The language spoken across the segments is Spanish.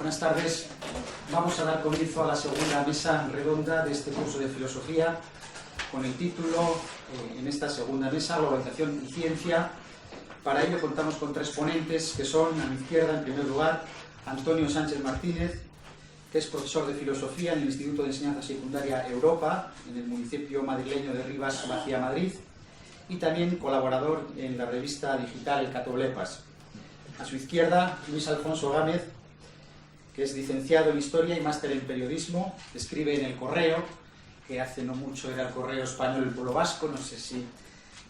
Buenas tardes. Vamos a dar comienzo a la segunda mesa redonda de este curso de filosofía con el título, en esta segunda mesa, Globalización y Ciencia. Para ello contamos con tres ponentes que son, a mi izquierda, en primer lugar, Antonio Sánchez Martínez, que es profesor de filosofía en el Instituto de Enseñanza Secundaria Europa, en el municipio madrileño de Rivas, Vacía, Madrid, y también colaborador en la revista digital El Catoblepas. A su izquierda, Luis Alfonso Gámez, que es licenciado en Historia y máster en Periodismo, escribe en El Correo, que hace no mucho era el Correo Español del Pueblo Vasco, no sé si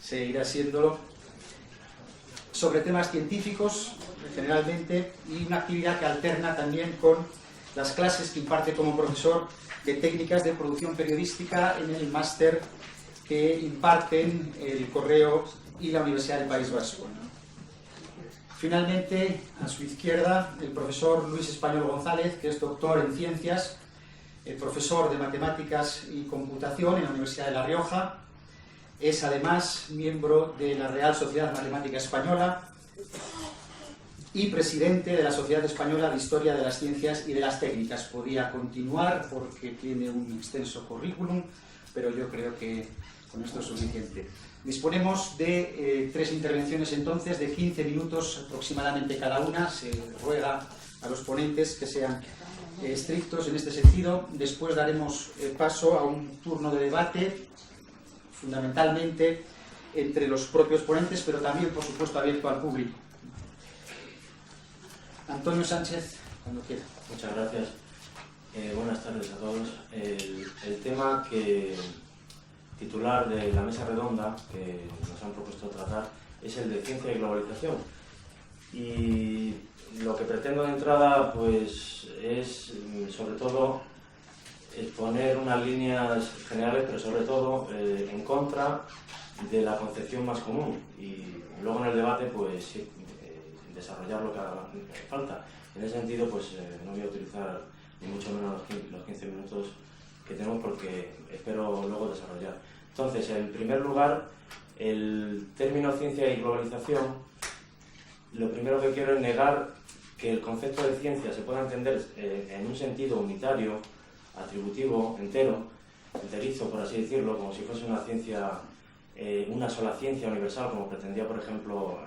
seguirá siéndolo, sobre temas científicos, generalmente, y una actividad que alterna también con las clases que imparte como profesor de técnicas de producción periodística en el máster que imparten el Correo y la Universidad del País Vasco, ¿no? Finalmente, a su izquierda, el profesor Luis Español González, que es doctor en Ciencias, profesor de Matemáticas y Computación en la Universidad de La Rioja, es además miembro de la Real Sociedad Matemática Española y presidente de la Sociedad Española de Historia de las Ciencias y de las Técnicas. Podría continuar porque tiene un extenso currículum, pero yo creo que con esto es suficiente. Disponemos de tres intervenciones entonces de 15 minutos aproximadamente cada una. Se ruega a los ponentes que sean estrictos en este sentido. Después daremos paso a un turno de debate, fundamentalmente entre los propios ponentes, pero también, por supuesto, abierto al público. Antonio Sánchez, cuando quiera. Muchas gracias. Buenas tardes a todos. El tema titular de la mesa redonda que nos han propuesto tratar es el de ciencia y globalización. Y lo que pretendo de entrada pues es sobre todo exponer unas líneas generales, pero sobre todo en contra de la concepción más común, y luego en el debate pues sí, desarrollar lo que haga falta. En ese sentido pues no voy a utilizar ni mucho menos los 15 minutos que tenemos, porque espero luego desarrollar. Entonces, en primer lugar, el término ciencia y globalización, lo primero que quiero es negar que el concepto de ciencia se pueda entender en un sentido unitario, atributivo, enterizo, por así decirlo, como si fuese una ciencia, una sola ciencia universal, como pretendía, por ejemplo,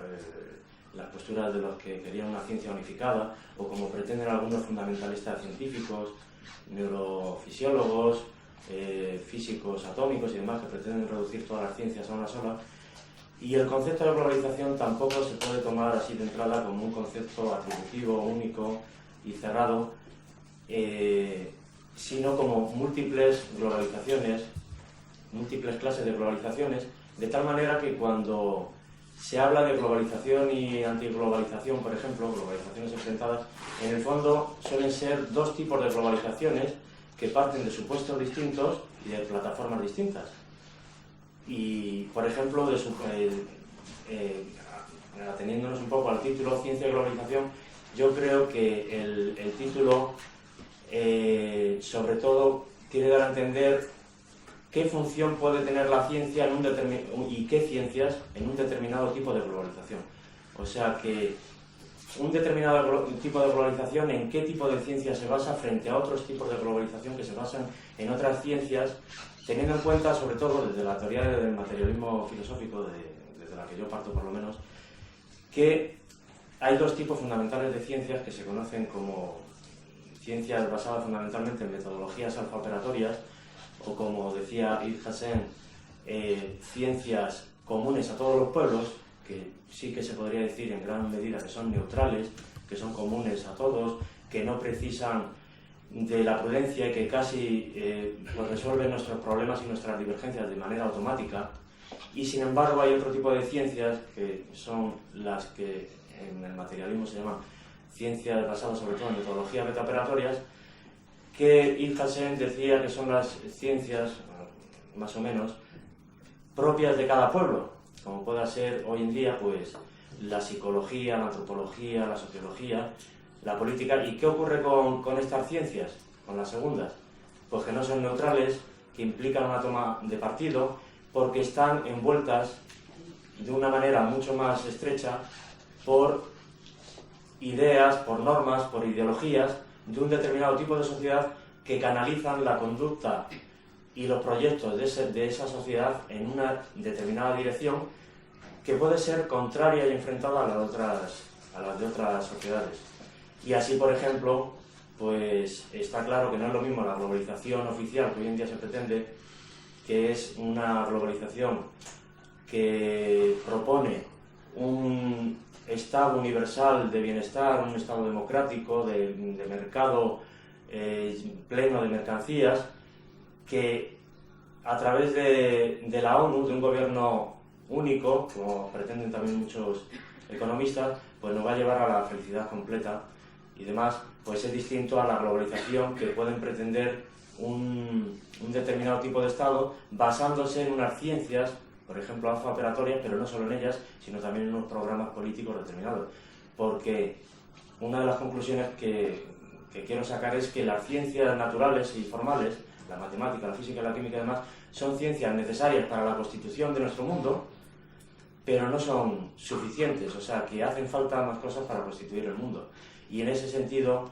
las posturas de los que querían una ciencia unificada, o como pretenden algunos fundamentalistas científicos, neurofisiólogos, físicos atómicos y demás, que pretenden reducir todas las ciencias a una sola. Y el concepto de globalización tampoco se puede tomar así de entrada como un concepto atributivo, único y cerrado, sino como múltiples globalizaciones, múltiples clases de globalizaciones, de tal manera que cuando se habla de globalización y antiglobalización, por ejemplo, globalizaciones enfrentadas, en el fondo suelen ser dos tipos de globalizaciones que parten de supuestos distintos y de plataformas distintas. Y, por ejemplo, ateniéndonos un poco al título Ciencia y Globalización, yo creo que el título, sobre todo, quiere dar a entender qué función puede tener la ciencia y qué ciencias en un determinado tipo de globalización. O sea que un determinado tipo de globalización, en qué tipo de ciencia se basa frente a otros tipos de globalización que se basan en otras ciencias, teniendo en cuenta, sobre todo desde la teoría del materialismo filosófico, desde la que yo parto por lo menos, que hay dos tipos fundamentales de ciencias que se conocen como ciencias basadas fundamentalmente en metodologías alfa-operatorias, o como decía Ibn Hassan, ciencias comunes a todos los pueblos, que sí que se podría decir en gran medida que son neutrales, que son comunes a todos, que no precisan de la prudencia y que casi pues resuelven nuestros problemas y nuestras divergencias de manera automática. Y sin embargo hay otro tipo de ciencias que son las que en el materialismo se llaman ciencias basadas sobre todo en metodologías metaoperatorias, que Ibn Hassan decía que son las ciencias, más o menos, propias de cada pueblo, como pueda ser hoy en día pues la psicología, la antropología, la sociología, la política. ¿Y qué ocurre con estas ciencias, con las segundas? Pues que no son neutrales, que implican una toma de partido, porque están envueltas de una manera mucho más estrecha por ideas, por normas, por ideologías, de un determinado tipo de sociedad que canalizan la conducta y los proyectos de esa sociedad en una determinada dirección que puede ser contraria y enfrentada a las de otras sociedades. Y así, por ejemplo, pues está claro que no es lo mismo la globalización oficial que hoy en día se pretende, que es una globalización que propone un estado universal de bienestar, un estado democrático, de mercado pleno de mercancías, que a través de la ONU, de un gobierno único, como pretenden también muchos economistas, pues nos va a llevar a la felicidad completa y demás, pues es distinto a la globalización que pueden pretender un determinado tipo de Estado basándose en unas ciencias, por ejemplo, alfa-operatorias, pero no solo en ellas, sino también en unos programas políticos determinados. Porque una de las conclusiones que quiero sacar es que las ciencias naturales y formales, la matemática, la física, la química y demás, son ciencias necesarias para la constitución de nuestro mundo, pero no son suficientes, o sea, que hacen falta más cosas para constituir el mundo. Y en ese sentido,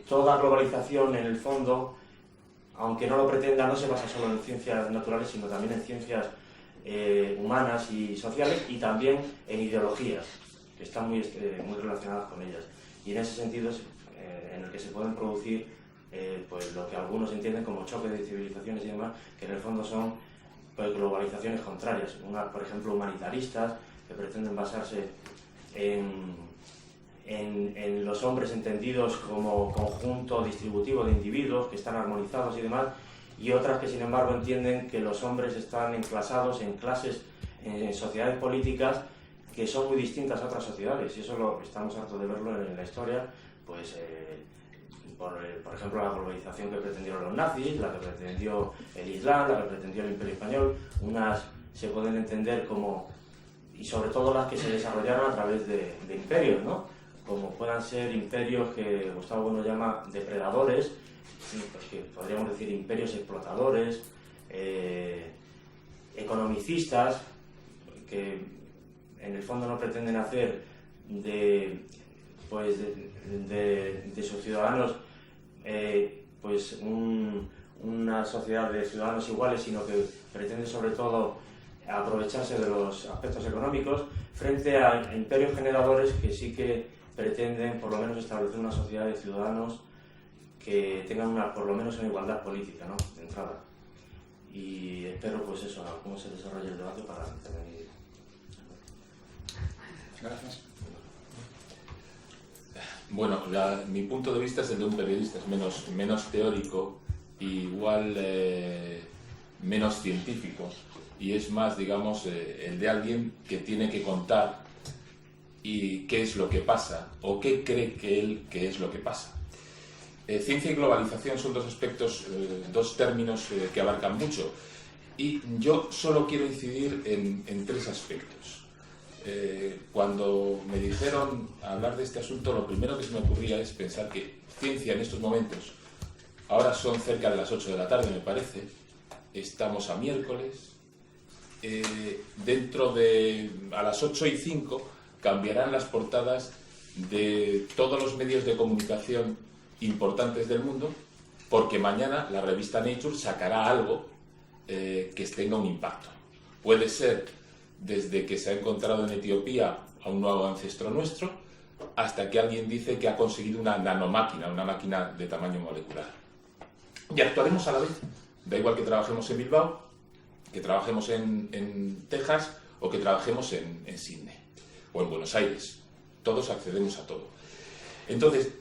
toda globalización, en el fondo, aunque no lo pretenda, no se basa solo en ciencias naturales, sino también en ciencias humanas y sociales, y también en ideologías, que están muy relacionadas con ellas. Y en ese sentido, en el que se pueden producir pues lo que algunos entienden como choques de civilizaciones y demás, que en el fondo son pues globalizaciones contrarias, unas, por ejemplo, humanitaristas, que pretenden basarse en los hombres entendidos como conjunto distributivo de individuos que están armonizados y demás, y otras que sin embargo entienden que los hombres están enclasados en clases, en sociedades políticas que son muy distintas a otras sociedades, y eso estamos hartos de verlo en la historia, pues por ejemplo la globalización que pretendieron los nazis, la que pretendió el Islam, la que pretendió el Imperio Español. Unas se pueden entender como, y sobre todo las que se desarrollaron a través de imperios, ¿no? Como puedan ser imperios que Gustavo Bueno llama depredadores, pues que podríamos decir imperios explotadores, economicistas, que en el fondo no pretenden hacer de sus ciudadanos una sociedad de ciudadanos iguales, sino que pretende sobre todo aprovecharse de los aspectos económicos, frente a imperios generadores que sí que pretenden por lo menos establecer una sociedad de ciudadanos que tengan por lo menos una igualdad política, ¿no?, de entrada. Y espero pues eso, ¿no?, cómo se desarrolla el debate para intervenir. Gracias. Bueno, mi punto de vista es el de un periodista, es menos teórico, igual menos científico, y es más, digamos, el de alguien que tiene que contar y qué es lo que pasa, o qué cree que es lo que pasa. Ciencia y globalización son dos aspectos, dos términos que abarcan mucho, y yo solo quiero incidir en tres aspectos. Cuando me dijeron hablar de este asunto, lo primero que se me ocurría es pensar que ciencia en estos momentos, ahora son cerca de las 8 de la tarde me parece, estamos a miércoles, a las 8:05 cambiarán las portadas de todos los medios de comunicación importantes del mundo, porque mañana la revista Nature sacará algo que tenga un impacto. Puede ser desde que se ha encontrado en Etiopía a un nuevo ancestro nuestro, hasta que alguien dice que ha conseguido una nanomáquina, una máquina de tamaño molecular. Y actuaremos a la vez. Da igual que trabajemos en Bilbao, que trabajemos en Texas o que trabajemos en Sydney o en Buenos Aires. Todos accedemos a todo. Entonces,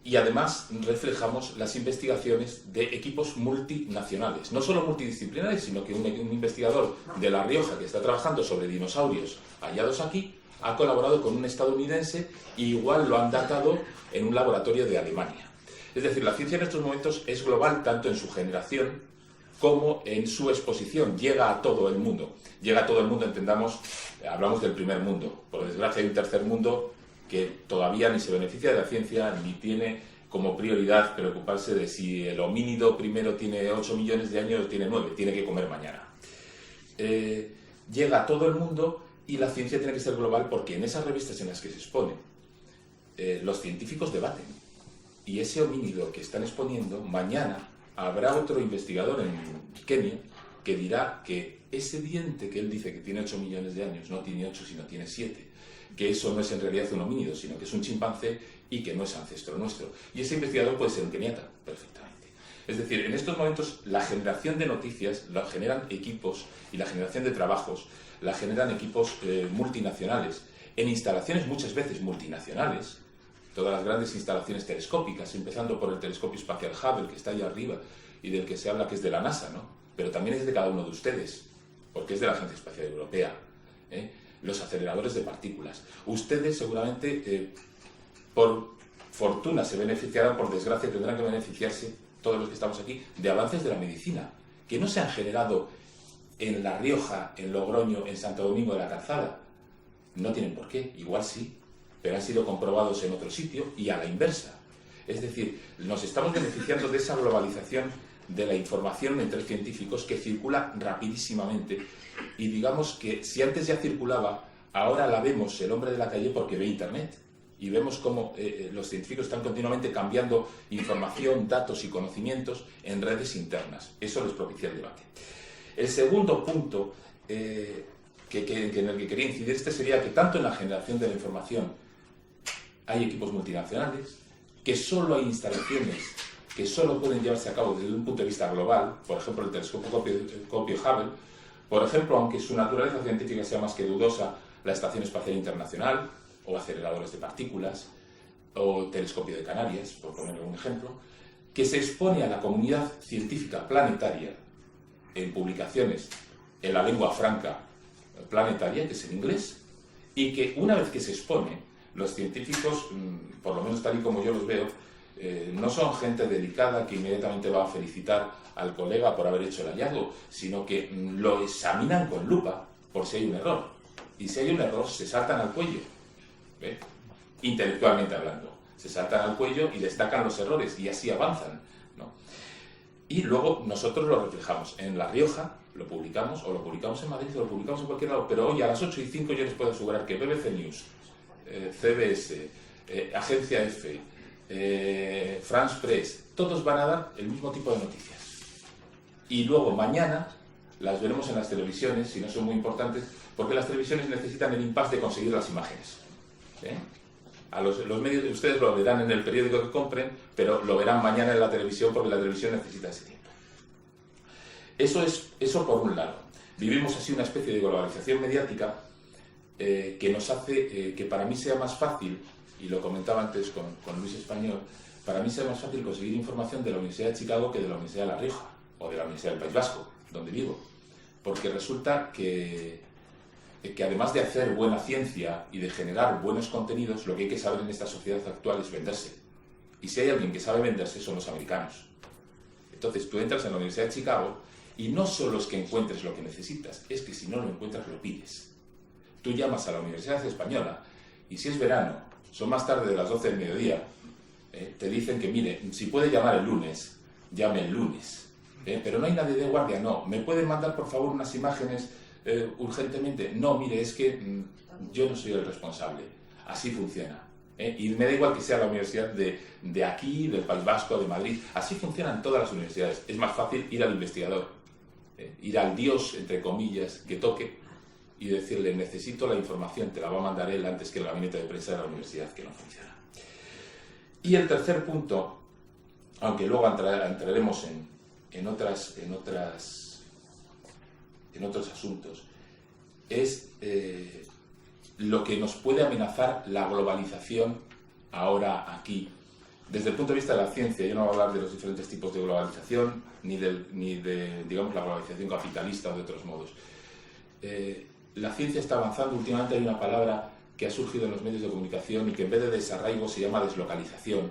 y además reflejamos las investigaciones de equipos multinacionales, no solo multidisciplinares, sino que un investigador de La Rioja que está trabajando sobre dinosaurios hallados aquí ha colaborado con un estadounidense y igual lo han datado en un laboratorio de Alemania. Es decir, la ciencia en estos momentos es global tanto en su generación como en su exposición. Llega a todo el mundo. Llega a todo el mundo, entendamos, hablamos del primer mundo. Por desgracia hay un tercer mundo que todavía ni se beneficia de la ciencia, ni tiene como prioridad preocuparse de si el homínido primero tiene 8 millones de años o tiene 9, tiene que comer mañana. Llega a todo el mundo y la ciencia tiene que ser global porque en esas revistas en las que se expone los científicos debaten. Y ese homínido que están exponiendo, mañana habrá otro investigador en Kenia que dirá que ese diente que él dice que tiene 8 millones de años no tiene 8 sino tiene 7, que eso no es en realidad un homínido sino que es un chimpancé y que no es ancestro nuestro. Y ese investigador puede ser un keniata, perfectamente. Es decir, en estos momentos la generación de noticias la generan equipos y la generación de trabajos la generan equipos multinacionales, en instalaciones muchas veces multinacionales, todas las grandes instalaciones telescópicas, empezando por el telescopio espacial Hubble, que está allá arriba, y del que se habla que es de la NASA, ¿no? Pero también es de cada uno de ustedes, porque es de la Agencia Espacial Europea, los aceleradores de partículas. Ustedes seguramente, por fortuna se beneficiarán, por desgracia tendrán que beneficiarse, todos los que estamos aquí, de avances de la medicina, que no se han generado en La Rioja, en Logroño, en Santo Domingo de la Calzada. No tienen por qué, igual sí, pero han sido comprobados en otro sitio y a la inversa. Es decir, nos estamos beneficiando de esa globalización de la información entre científicos que circula rapidísimamente y digamos que si antes ya circulaba, ahora la vemos el hombre de la calle porque ve Internet y vemos cómo los científicos están continuamente cambiando información, datos y conocimientos en redes internas. Eso les propicia el debate. El segundo punto en el que quería incidir sería que tanto en la generación de la información hay equipos multinacionales, que solo hay instalaciones que solo pueden llevarse a cabo desde un punto de vista global, por ejemplo el telescopio Hubble, por ejemplo, aunque su naturaleza científica sea más que dudosa, la Estación Espacial Internacional, o aceleradores de partículas, o telescopio de Canarias, por poner un ejemplo, que se expone a la comunidad científica planetaria en publicaciones en la lengua franca planetaria, que es en inglés, y que una vez que se expone, los científicos, por lo menos tal y como yo los veo, no son gente delicada que inmediatamente va a felicitar al colega por haber hecho el hallazgo, sino que lo examinan con lupa por si hay un error. Y si hay un error, se saltan al cuello, intelectualmente hablando. Se saltan al cuello y destacan los errores y así avanzan, ¿no? Y luego nosotros lo reflejamos. En La Rioja lo publicamos, o lo publicamos en Madrid, o lo publicamos en cualquier lado, pero hoy a las 8:05 yo les puedo asegurar que BBC News, CBS, Agencia F, France Press, todos van a dar el mismo tipo de noticias. Y luego mañana las veremos en las televisiones, si no son muy importantes, porque las televisiones necesitan el impasse de conseguir las imágenes. A los medios, ustedes lo verán en el periódico que compren, pero lo verán mañana en la televisión porque la televisión necesita ese tiempo. Eso por un lado. Vivimos así una especie de globalización mediática que nos hace que para mí sea más fácil, y lo comentaba antes con Luis Español, para mí sea más fácil conseguir información de la Universidad de Chicago que de la Universidad de La Rioja o de la Universidad del País Vasco, donde vivo. Porque resulta que además de hacer buena ciencia y de generar buenos contenidos, lo que hay que saber en esta sociedad actual es venderse. Y si hay alguien que sabe venderse, son los americanos. Entonces tú entras en la Universidad de Chicago y no solo es que encuentres lo que necesitas, es que si no lo encuentras, lo pides. Tú llamas a la Universidad Española y si es verano, son más tarde de las 12 del mediodía, te dicen que, mire, si puede llamar el lunes, llame el lunes. Pero no hay nadie de guardia, no. ¿Me pueden mandar, por favor, unas imágenes urgentemente? No, mire, es que yo no soy el responsable. Así funciona. Y me da igual que sea la universidad de aquí, del País Vasco, de Madrid. Así funcionan todas las universidades. Es más fácil ir al investigador, ir al Dios, entre comillas, que toque y decirle, necesito la información, te la va a mandar él antes que el gabinete de prensa de la universidad, que no funciona. Y el tercer punto, aunque luego entraremos en otros asuntos, es lo que nos puede amenazar la globalización ahora aquí. Desde el punto de vista de la ciencia, yo no voy a hablar de los diferentes tipos de globalización, ni de digamos, la globalización capitalista o de otros modos. La ciencia está avanzando. Últimamente hay una palabra que ha surgido en los medios de comunicación y que en vez de desarraigo se llama deslocalización,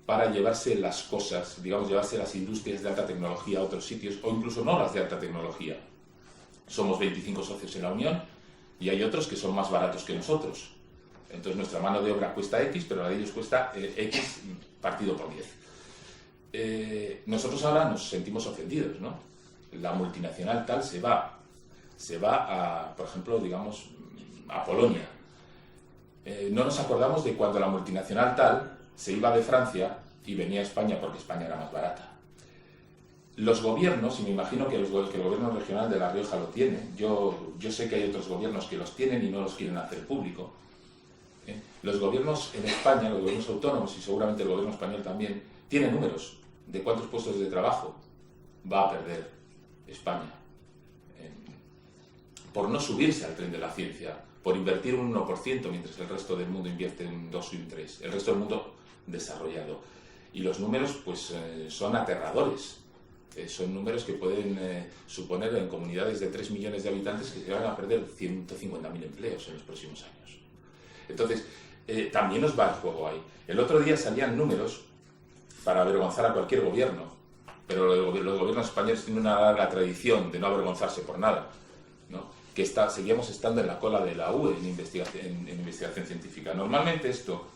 para llevarse las cosas, digamos, llevarse las industrias de alta tecnología a otros sitios, o incluso no las de alta tecnología. Somos 25 socios en la Unión y hay otros que son más baratos que nosotros. Entonces nuestra mano de obra cuesta X, pero la de ellos cuesta X partido por 10. Nosotros ahora nos sentimos ofendidos, ¿no? La multinacional tal se va a, por ejemplo, digamos, a Polonia. no nos acordamos de cuando la multinacional tal se iba de Francia y venía a España porque España era más barata. Los gobiernos, y me imagino que el gobierno regional de La Rioja lo tiene, yo sé que hay otros gobiernos que los tienen y no los quieren hacer público. Los gobiernos en España, los gobiernos autónomos y seguramente el gobierno español también, tienen números de cuántos puestos de trabajo va a perder España por no subirse al tren de la ciencia, por invertir un 1%, mientras el resto del mundo invierte un 2 y un 3%, el resto del mundo desarrollado. Y los números pues son aterradores. Son números que pueden suponer en comunidades de 3 millones de habitantes que se van a perder 150.000 empleos en los próximos años. Entonces, también nos va el juego ahí. El otro día salían números para avergonzar a cualquier gobierno, pero los gobiernos españoles tienen una larga tradición de no avergonzarse por nada, ¿no? Que seguíamos estando en la cola de la UE en investigación científica. Normalmente esto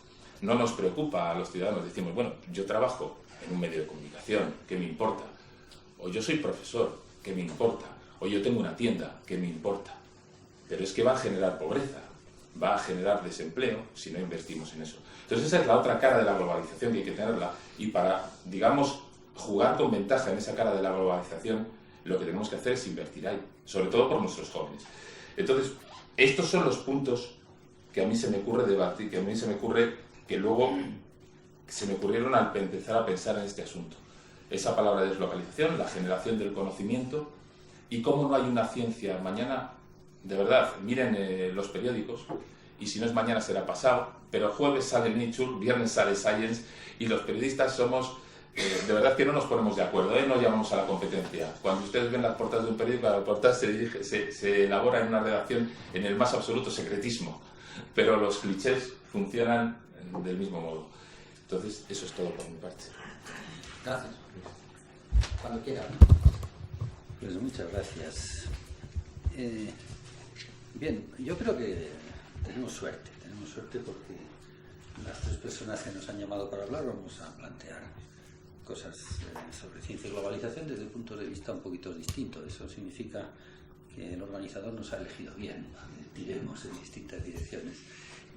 no nos preocupa a los ciudadanos. Decimos, bueno, yo trabajo en un medio de comunicación, ¿qué me importa? O yo soy profesor, ¿qué me importa? O yo tengo una tienda, ¿qué me importa? Pero es que va a generar pobreza, va a generar desempleo si no invertimos en eso. Entonces esa es la otra cara de la globalización que hay que tenerla, y para, digamos, jugar con ventaja en esa cara de la globalización, lo que tenemos que hacer es invertir ahí, sobre todo por nuestros jóvenes. Entonces, estos son los puntos que a mí se me ocurre debatir, que a mí se me ocurre que luego se me ocurrieron al empezar a pensar en este asunto. Esa palabra de deslocalización, la generación del conocimiento, y cómo no hay una ciencia mañana. De verdad, miren los periódicos, y si no es mañana será pasado, pero jueves sale Nature, viernes sale Science, y los periodistas somos, de verdad que no nos ponemos de acuerdo, no llamamos a la competencia. Cuando ustedes ven las portadas de un periódico, la portada se elabora en una redacción en el más absoluto secretismo, pero los clichés funcionan del mismo modo. Entonces, eso es todo por mi parte. Gracias. Cuando quiera. Pues muchas gracias. Bien, yo creo que tenemos suerte porque las tres personas que nos han llamado para hablar vamos a plantear cosas sobre ciencia y globalización desde el punto de vista un poquito distinto. Eso significa que el organizador nos ha elegido bien, tiremos en distintas direcciones.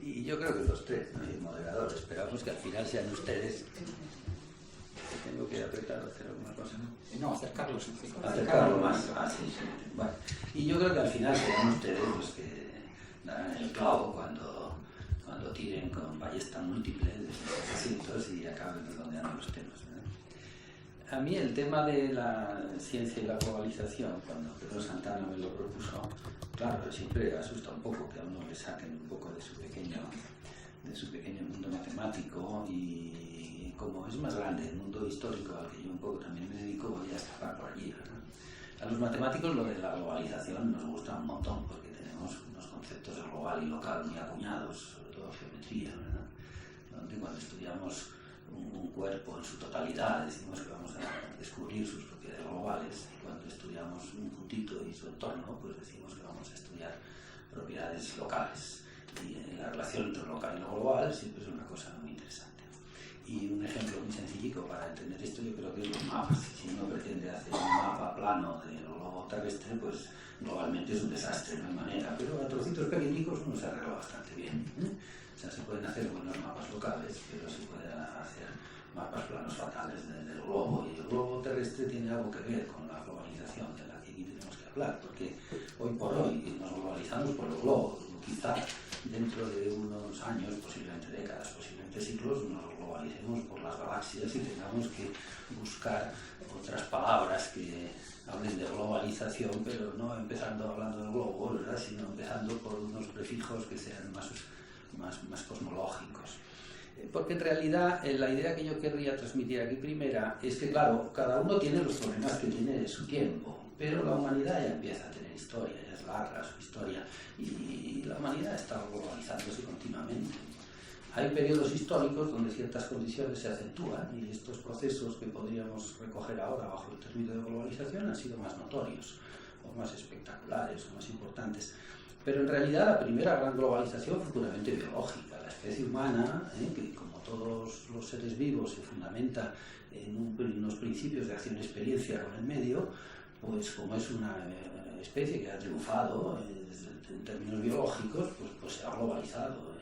Y yo creo que los tres, ¿no? Y el moderador, esperamos que al final sean ustedes. Tengo que apretar o hacer alguna cosa, ¿no? No, acercarlos. Acercarlo más. Sí. Bueno, y yo creo que al final serán ustedes los que darán el clavo cuando tiren con ballesta múltiple de sus asientos y acaben redondeando los temas, ¿verdad? A mí el tema de la ciencia y la globalización, cuando Pedro Santana me lo propuso, claro, siempre asusta un poco que a uno le saquen un poco de su pequeño mundo matemático, y como es más grande el mundo histórico al que yo un poco también me dedico, voy a escapar por allí, ¿verdad? A los matemáticos lo de la globalización nos gusta un montón porque tenemos unos conceptos de global y local muy acuñados, sobre todo geometría, ¿verdad? Donde cuando estudiamos un cuerpo en su totalidad decimos que vamos a descubrir sus propiedades globales, y cuando estudiamos un puntito y su entorno pues decimos que vamos a estudiar propiedades locales. Y la relación entre lo local y lo global siempre es una cosa muy interesante. Y un ejemplo muy sencillico para entender esto yo creo que es los mapas. Si uno pretende hacer un mapa plano del globo terrestre, pues globalmente es un desastre, no hay manera, pero a trocitos pequeñicos uno se arregla bastante bien, ¿eh? O sea, se pueden hacer buenos mapas locales, pero se pueden hacer mapas planos fatales del globo, y el globo terrestre tiene algo que ver con la globalización de la que aquí tenemos que hablar, porque hoy por hoy nos globalizamos por el globo. Quizá dentro de unos años, posiblemente décadas, posiblemente siglos, nos globalicemos por las galaxias y tengamos que buscar otras palabras que hablen de globalización, pero no empezando hablando del globo, ¿verdad?, sino empezando por unos prefijos que sean más cosmológicos. Porque en realidad la idea que yo querría transmitir aquí primera es que, claro, cada uno tiene los problemas que tiene de su tiempo, pero la humanidad ya empieza a tener historia, ya es larga su historia, y la humanidad está globalizándose continuamente. Hay periodos históricos donde ciertas condiciones se acentúan, y estos procesos que podríamos recoger ahora bajo el término de globalización han sido más notorios, o más espectaculares, o más importantes. Pero en realidad la primera gran globalización fue puramente biológica. La especie humana, que como todos los seres vivos se fundamenta en unos principios de acción-experiencia con el medio, pues como es una especie que ha triunfado en términos biológicos, pues se ha globalizado.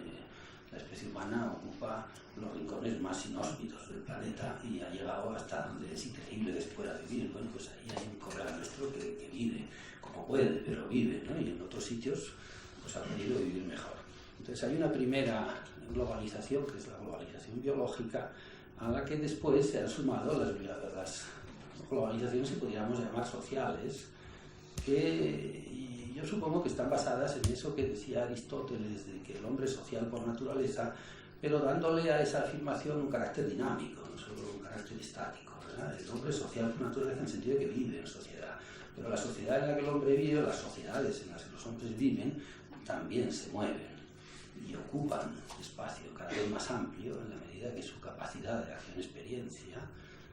La especie humana ocupa los rincones más inhóspitos del planeta y ha llegado hasta donde es increíble que se pueda vivir. Bueno, pues ahí hay un colega nuestro que vive como puede, pero vive, ¿no? Y en otros sitios pues ha podido vivir mejor. Entonces hay una primera globalización, que es la globalización biológica, a la que después se han sumado las globalizaciones que podríamos llamar sociales, que yo supongo que están basadas en eso que decía Aristóteles, de que el hombre es social por naturaleza, pero dándole a esa afirmación un carácter dinámico, no solo un carácter estático, ¿verdad? El hombre es social por naturaleza en el sentido de que vive en sociedad, pero la sociedad en la que el hombre vive, las sociedades en las que los hombres viven, también se mueven y ocupan espacio cada vez más amplio en la medida que su capacidad de acción-experiencia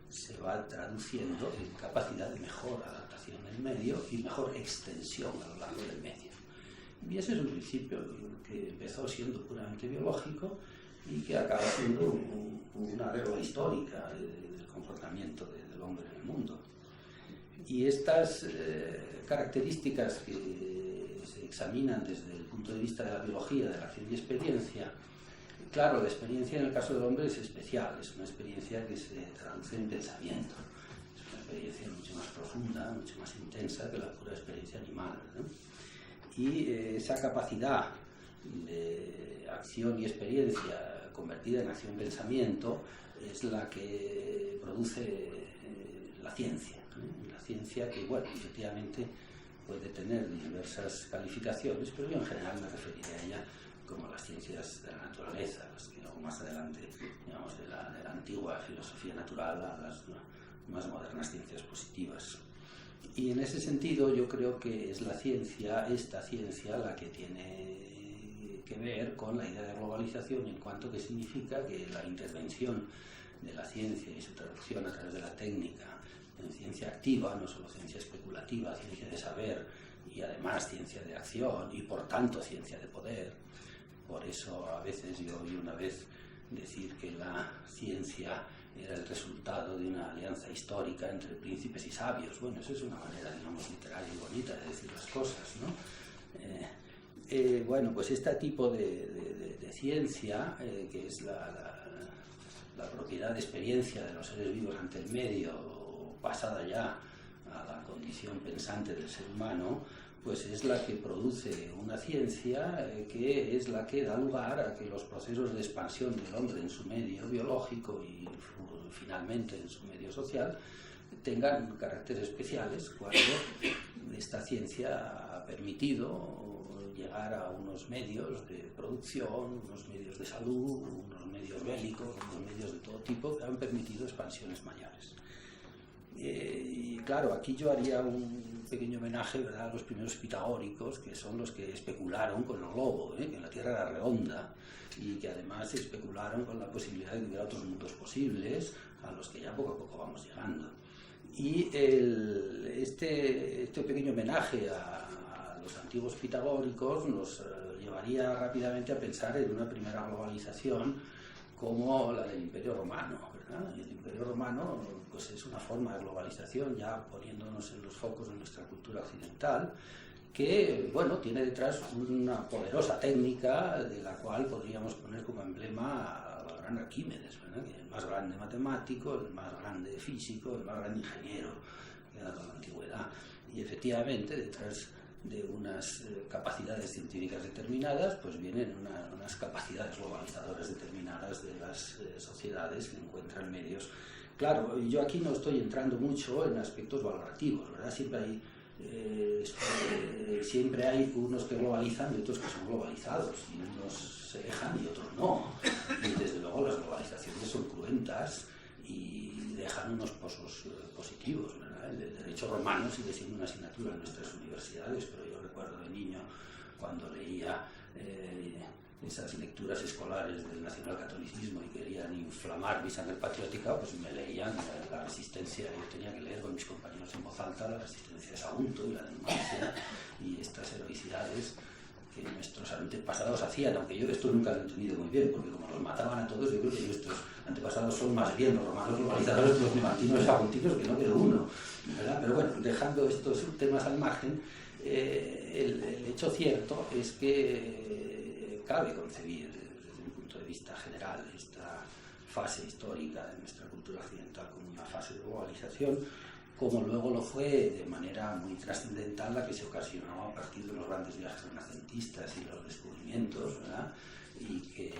se va traduciendo en capacidad de mejor adaptación del medio y mejor extensión a lo largo del medio. Y ese es un principio que empezó siendo puramente biológico y que acaba siendo una regla histórica del comportamiento del hombre en el mundo. Y estas características que se examinan desde el punto de vista de la biología, de la acción y experiencia, claro, la experiencia en el caso del hombre es especial, es una experiencia que se traduce en pensamiento, es una experiencia mucho más profunda, mucho más intensa que la pura experiencia animal, ¿no? Y esa capacidad de acción y experiencia convertida en acción-pensamiento es la que produce la ciencia, ¿no? La ciencia que, bueno, efectivamente puede tener diversas calificaciones, pero yo en general me referiré a ella como las ciencias de la naturaleza, las que luego más adelante, digamos, de la antigua filosofía natural a las más modernas ciencias positivas. Y en ese sentido yo creo que es la ciencia, esta ciencia, la que tiene que ver con la idea de globalización, en cuanto que significa que la intervención de la ciencia y su traducción a través de la técnica en ciencia activa, no solo ciencia especulativa, ciencia de saber y además ciencia de acción y por tanto ciencia de poder. Por eso a veces yo oí una vez decir que la ciencia era el resultado de una alianza histórica entre príncipes y sabios. Bueno, eso es una manera, digamos, literaria y bonita de decir las cosas, ¿no? Bueno, pues este tipo de ciencia, que es la propiedad de experiencia de los seres vivos ante el medio, pasada ya a la condición pensante del ser humano, pues es la que produce una ciencia que es la que da lugar a que los procesos de expansión del hombre en su medio biológico y finalmente en su medio social tengan caracteres especiales, cuando esta ciencia ha permitido llegar a unos medios de producción, unos medios de salud, unos medios bélicos, unos medios de todo tipo que han permitido expansiones mayores. Y claro, aquí yo haría un pequeño homenaje, ¿verdad?, a los primeros pitagóricos, que son los que especularon con el globo, que la Tierra era redonda, y que además especularon con la posibilidad de que hubiera otros mundos posibles, a los que ya poco a poco vamos llegando. Y este pequeño homenaje a los antiguos pitagóricos nos llevaría rápidamente a pensar en una primera globalización como la del Imperio Romano, ¿verdad? Y el Imperio Romano pues es una forma de globalización, ya poniéndonos en los focos de nuestra cultura occidental, que bueno, tiene detrás una poderosa técnica de la cual podríamos poner como emblema al gran Arquímedes, ¿verdad? Que es el más grande matemático, el más grande físico, el más grande ingeniero que ha dado la antigüedad. Y efectivamente, detrás de unas capacidades científicas determinadas, pues vienen unas capacidades globalizadoras determinadas de las sociedades que encuentran medios. Claro, yo aquí no estoy entrando mucho en aspectos valorativos, ¿verdad? Siempre hay unos que globalizan y otros que son globalizados, y unos se dejan y otros no. Y desde luego las globalizaciones son cruentas y dejan unos pozos positivos, ¿verdad? El derecho romano sigue siendo una asignatura en nuestras universidades, pero yo recuerdo de niño cuando leía esas lecturas escolares del nacionalcatolicismo y querían inflamar mi sangre patriótica, pues me leían la resistencia, yo tenía que leer con mis compañeros en voz alta la resistencia de Sagunto y la de Numancia y estas heroicidades que nuestros antepasados hacían, aunque yo esto nunca lo he entendido muy bien, porque como los mataban a todos, yo creo que nuestros antepasados son más bien los romanos globalizadores que los numantinos y saguntinos, que no quedó uno, ¿verdad? Pero bueno, dejando estos temas al margen, el hecho cierto es que cabe concebir desde un punto vista general esta fase histórica de nuestra cultura occidental como una fase de globalización, como luego lo fue de manera muy trascendental la que se ocasionó a partir de los grandes viajes renacentistas y los descubrimientos, ¿verdad? Y que,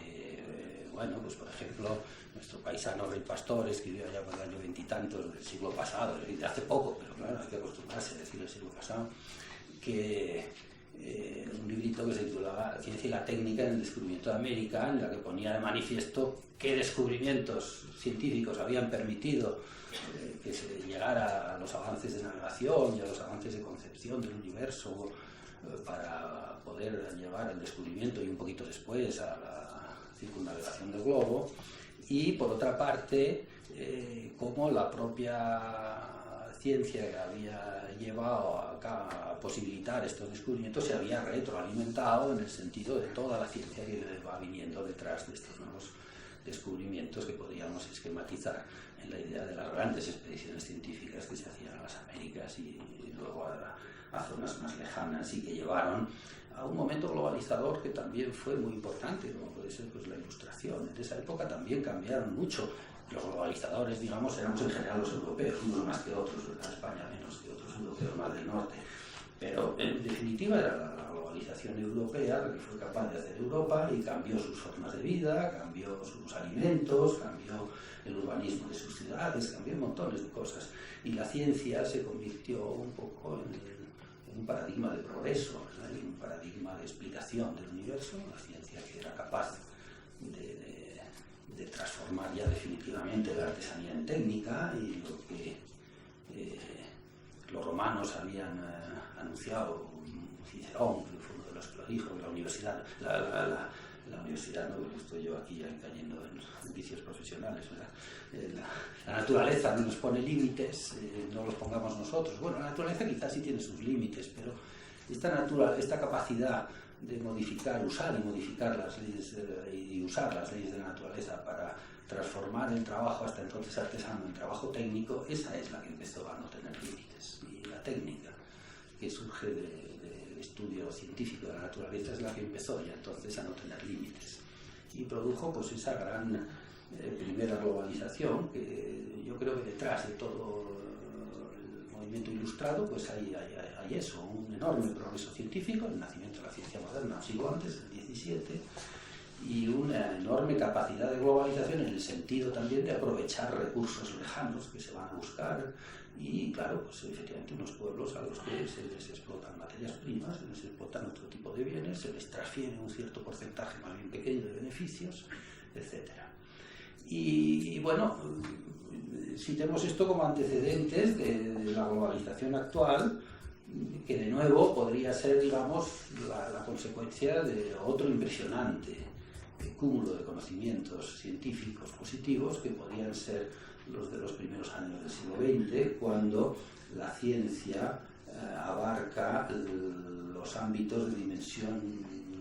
bueno, pues por ejemplo, nuestro paisano Rey Pastor escribió ya por el año 20 y tantos del siglo pasado, es decir, de hace poco, pero claro, hay que acostumbrarse a decir el siglo pasado, que un librito que se titulaba Ciencia y la técnica en el descubrimiento de América, en la que ponía de manifiesto qué descubrimientos científicos habían permitido que se llegara a los avances de navegación y a los avances de concepción del universo para poder llevar el descubrimiento y un poquito después a la circunnavegación del globo, y por otra parte cómo la propia ciencia que había llevado a posibilitar estos descubrimientos se había retroalimentado en el sentido de toda la ciencia que va viniendo detrás de estos nuevos descubrimientos que podríamos esquematizar en la idea de las grandes expediciones científicas que se hacían a las Américas y luego a zonas más lejanas y que llevaron a un momento globalizador que también fue muy importante, como puede ser pues, la Ilustración. En esa época también cambiaron mucho. Los globalizadores, digamos, éramos en general los europeos, unos más que otros, ¿verdad? España menos que otros europeos más del norte. Pero en definitiva era la globalización europea la que fue capaz de hacer Europa y cambió sus formas de vida, cambió sus alimentos, cambió el urbanismo de sus ciudades, cambió montones de cosas. Y la ciencia se convirtió un poco en un paradigma de progreso, ¿verdad? En un paradigma de explicación del universo, una ciencia que era capaz de transformar ya definitivamente la artesanía en técnica y lo que los romanos habían anunciado, Cicerón, que fue uno de los que lo dijo, que la universidad, la universidad, no, estoy yo aquí ya cayendo en vicios profesionales, ¿verdad? La naturaleza nos pone límites, no los pongamos nosotros. Bueno, la naturaleza quizás sí tiene sus límites, pero esta capacidad de modificar, usar y modificar las leyes y usar las leyes de la naturaleza para transformar el trabajo hasta entonces artesano en trabajo técnico, esa es la que empezó a no tener límites. Y la técnica que surge del estudio científico de la naturaleza es la que empezó ya entonces a no tener límites. Y produjo pues esa gran primera globalización que yo creo que detrás de todo el movimiento ilustrado pues hay eso, un enorme progreso científico, el nacimiento de la ciencia moderna un siglo antes, el 17, y una enorme capacidad de globalización en el sentido también de aprovechar recursos lejanos que se van a buscar y claro, pues efectivamente unos pueblos a los que se les explotan materias primas, se les explotan otro tipo de bienes, se les transfiere un cierto porcentaje más bien pequeño de beneficios, etc. Y bueno, citemos esto como antecedentes de la globalización actual, que de nuevo podría ser, digamos, la consecuencia de otro impresionante cúmulo de conocimientos científicos positivos que podrían ser los de los primeros años del siglo XX, cuando la ciencia abarca los ámbitos de dimensión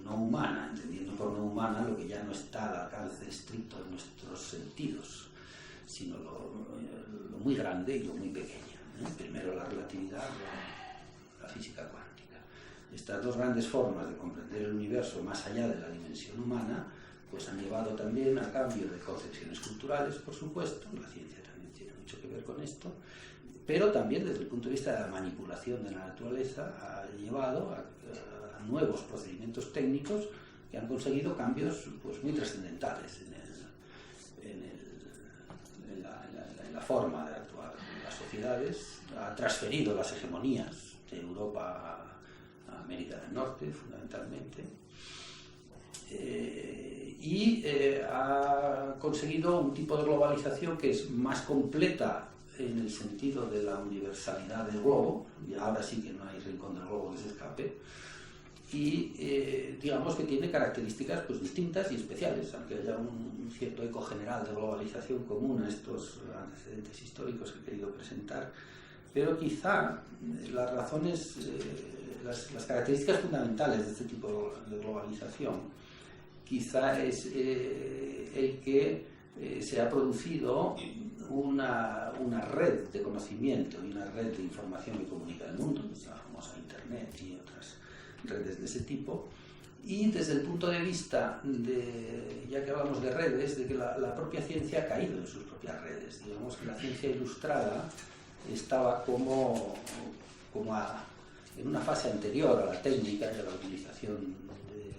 no humana, entendiendo por no humana lo que ya no está al alcance estricto de nuestros sentidos, sino lo muy grande y lo muy pequeño. Primero la relatividad, la física cuántica. Estas dos grandes formas de comprender el universo más allá de la dimensión humana pues han llevado también a cambio de concepciones culturales, por supuesto, la ciencia también tiene mucho que ver con esto, pero también desde el punto de vista de la manipulación de la naturaleza ha llevado a nuevos procedimientos técnicos que han conseguido cambios pues, muy trascendentales en la forma de actuar en las sociedades, ha transferido las hegemonías de Europa a América del Norte, fundamentalmente, y ha conseguido un tipo de globalización que es más completa en el sentido de la universalidad del globo, y ahora sí que no hay rincón del globo que se escape, y digamos que tiene características pues, distintas y especiales, aunque haya un cierto eco general de globalización común a estos antecedentes históricos que he querido presentar, pero quizá las razones, las características fundamentales de este tipo de globalización quizá es el que se ha producido una red de conocimiento y una red de información que comunica el mundo, la famosa Internet y otras redes de ese tipo, Y desde el punto de vista de, ya que hablamos de redes, de que la propia ciencia ha caído en sus propias redes. Digamos que la ciencia ilustrada estaba en una fase anterior a la técnica y a la utilización de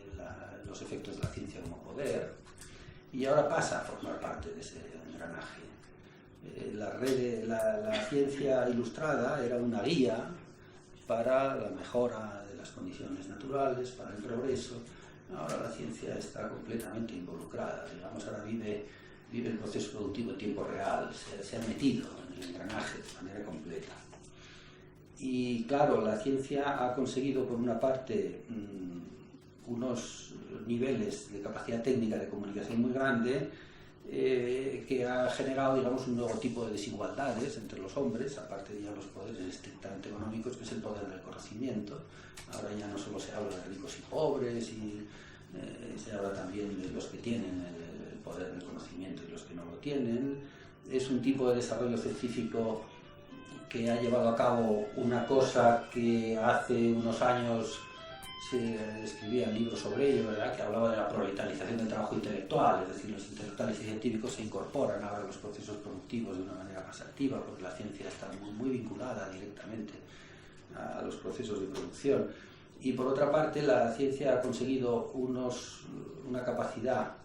los efectos de la ciencia como poder, y ahora pasa a formar parte de ese engranaje. La ciencia ilustrada era una guía para la mejora de las condiciones naturales, para el progreso. Ahora la ciencia está completamente involucrada, digamos, ahora vive el proceso productivo en tiempo real, se ha metido en el engranaje de manera completa. Y claro, la ciencia ha conseguido, por una parte, unos niveles de capacidad técnica de comunicación muy grande, que ha generado, digamos, un nuevo tipo de desigualdades entre los hombres, aparte de ya los poderes estrictamente económicos, que es el poder del conocimiento. Ahora ya no solo se habla de ricos y pobres, y se habla también de los que tienen el poder del conocimiento y los que no lo tienen. Es un tipo de desarrollo científico que ha llevado a cabo una cosa que hace unos años se escribían libros sobre ello, ¿verdad?, que hablaba de la proletarización del trabajo intelectual, es decir, los intelectuales y científicos se incorporan ahora a los procesos productivos de una manera más activa, porque la ciencia está muy vinculada directamente a los procesos de producción. Y por otra parte, la ciencia ha conseguido una capacidad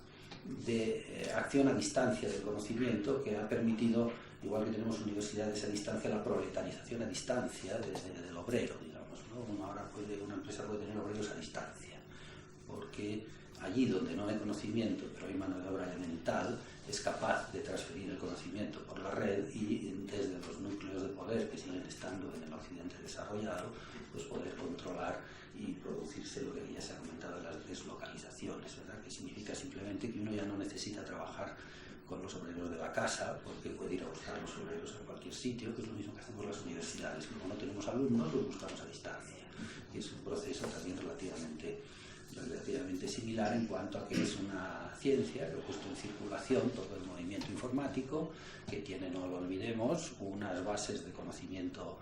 de acción a distancia del conocimiento que ha permitido, igual que tenemos universidades a distancia, la proletarización a distancia del obrero, digamos, ¿no? Ahora una empresa puede tener obreros a distancia, porque allí donde no hay conocimiento, pero hay mano de obra elemental, es capaz de transferir el conocimiento por la red y desde los núcleos de poder que siguen estando en el occidente desarrollado, pues poder controlar y producirse lo que ya se ha comentado de las deslocalizaciones, ¿verdad?, que significa simplemente que uno ya no necesita trabajar con los obreros de la casa, porque puede ir a buscar los obreros en cualquier sitio, que es lo mismo que hacemos las universidades. Como no tenemos alumnos, los buscamos a distancia. Y es un proceso también relativamente similar en cuanto a que es una ciencia que ha puesto en circulación todo el movimiento informático, que tiene, no lo olvidemos, unas bases de conocimiento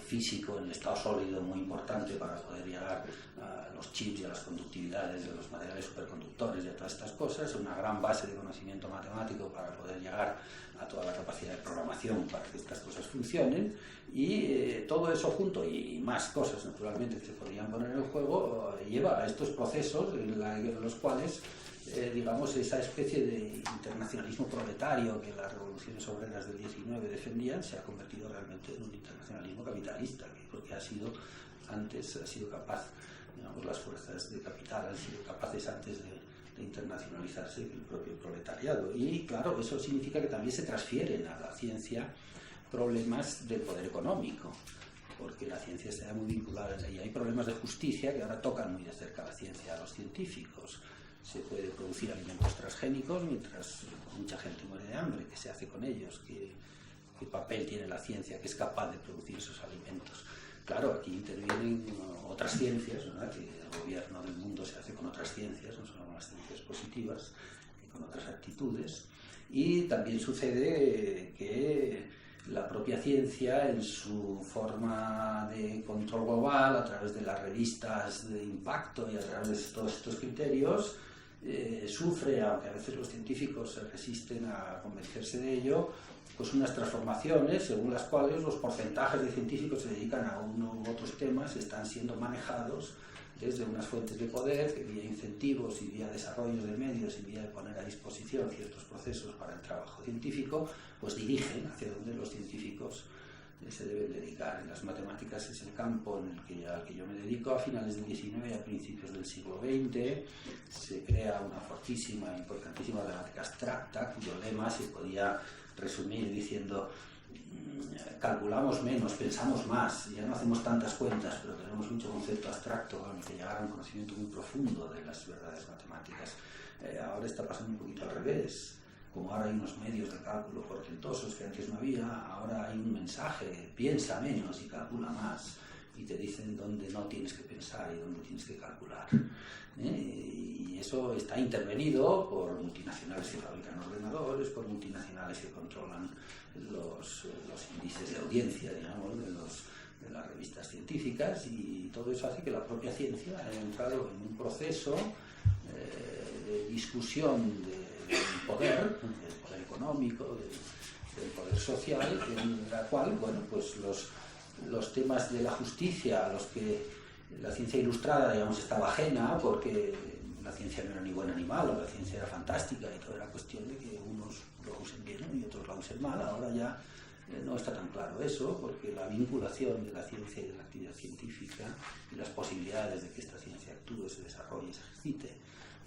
físico en estado sólido muy importante para poder llegar a los chips y a las conductividades de los materiales superconductores y a todas estas cosas, una gran base de conocimiento matemático para poder llegar a toda la capacidad de programación para que estas cosas funcionen, y todo eso junto y más cosas naturalmente que se podrían poner en el juego lleva a estos procesos en los cuales digamos, esa especie de internacionalismo proletario que las revoluciones obreras del 19 defendían se ha convertido realmente en un internacionalismo capitalista, porque ha sido capaz, digamos, las fuerzas de capital han sido capaces antes de internacionalizarse que el propio proletariado. Y claro, eso significa que también se transfieren a la ciencia problemas del poder económico, porque la ciencia está muy vinculada y hay problemas de justicia que ahora tocan muy de cerca a la ciencia, a los científicos. Se puede producir alimentos transgénicos mientras mucha gente muere de hambre. ¿Qué se hace con ellos? ¿Qué papel tiene la ciencia que es capaz de producir esos alimentos? Claro, aquí intervienen otras ciencias, ¿verdad?, que el gobierno del mundo se hace con otras ciencias, no solo con las ciencias positivas, y con otras actitudes. Y también sucede que la propia ciencia, en su forma de control global, a través de las revistas de impacto y a través de todos estos criterios, sufre, aunque a veces los científicos se resisten a convencerse de ello, pues unas transformaciones según las cuales los porcentajes de científicos que se dedican a uno u otros temas están siendo manejados desde unas fuentes de poder que vía incentivos y vía desarrollos de medios y vía de poner a disposición ciertos procesos para el trabajo científico, pues dirigen hacia donde los científicos se deben dedicar. En las matemáticas es el campo al que yo me dedico. A finales del XIX y a principios del siglo XX se crea una fortísima, importantísima matemática abstracta, cuyo lema se podía resumir diciendo: calculamos menos, pensamos más, ya no hacemos tantas cuentas, pero tenemos mucho concepto abstracto con el que llegar a un conocimiento muy profundo de las verdades matemáticas. Ahora está pasando un poquito al revés. Como ahora hay unos medios de cálculo portentosos que antes no había, ahora hay un mensaje: piensa menos y calcula más, y te dicen dónde no tienes que pensar y dónde tienes que calcular. Y eso está intervenido por multinacionales que fabrican ordenadores, por multinacionales que controlan los índices de audiencia, digamos, las revistas científicas, y todo eso hace que la propia ciencia haya entrado en un proceso de discusión del poder económico, del poder social, en la cual, bueno, pues los temas de la justicia, a los que la ciencia ilustrada, digamos, estaba ajena, porque la ciencia no era ni buena ni mala, la ciencia era fantástica y todo era cuestión de que unos lo usen bien y otros lo usen mal. Ahora ya no está tan claro eso, porque la vinculación de la ciencia y de la actividad científica y las posibilidades de que esta ciencia actúe, se desarrolle y se ejercite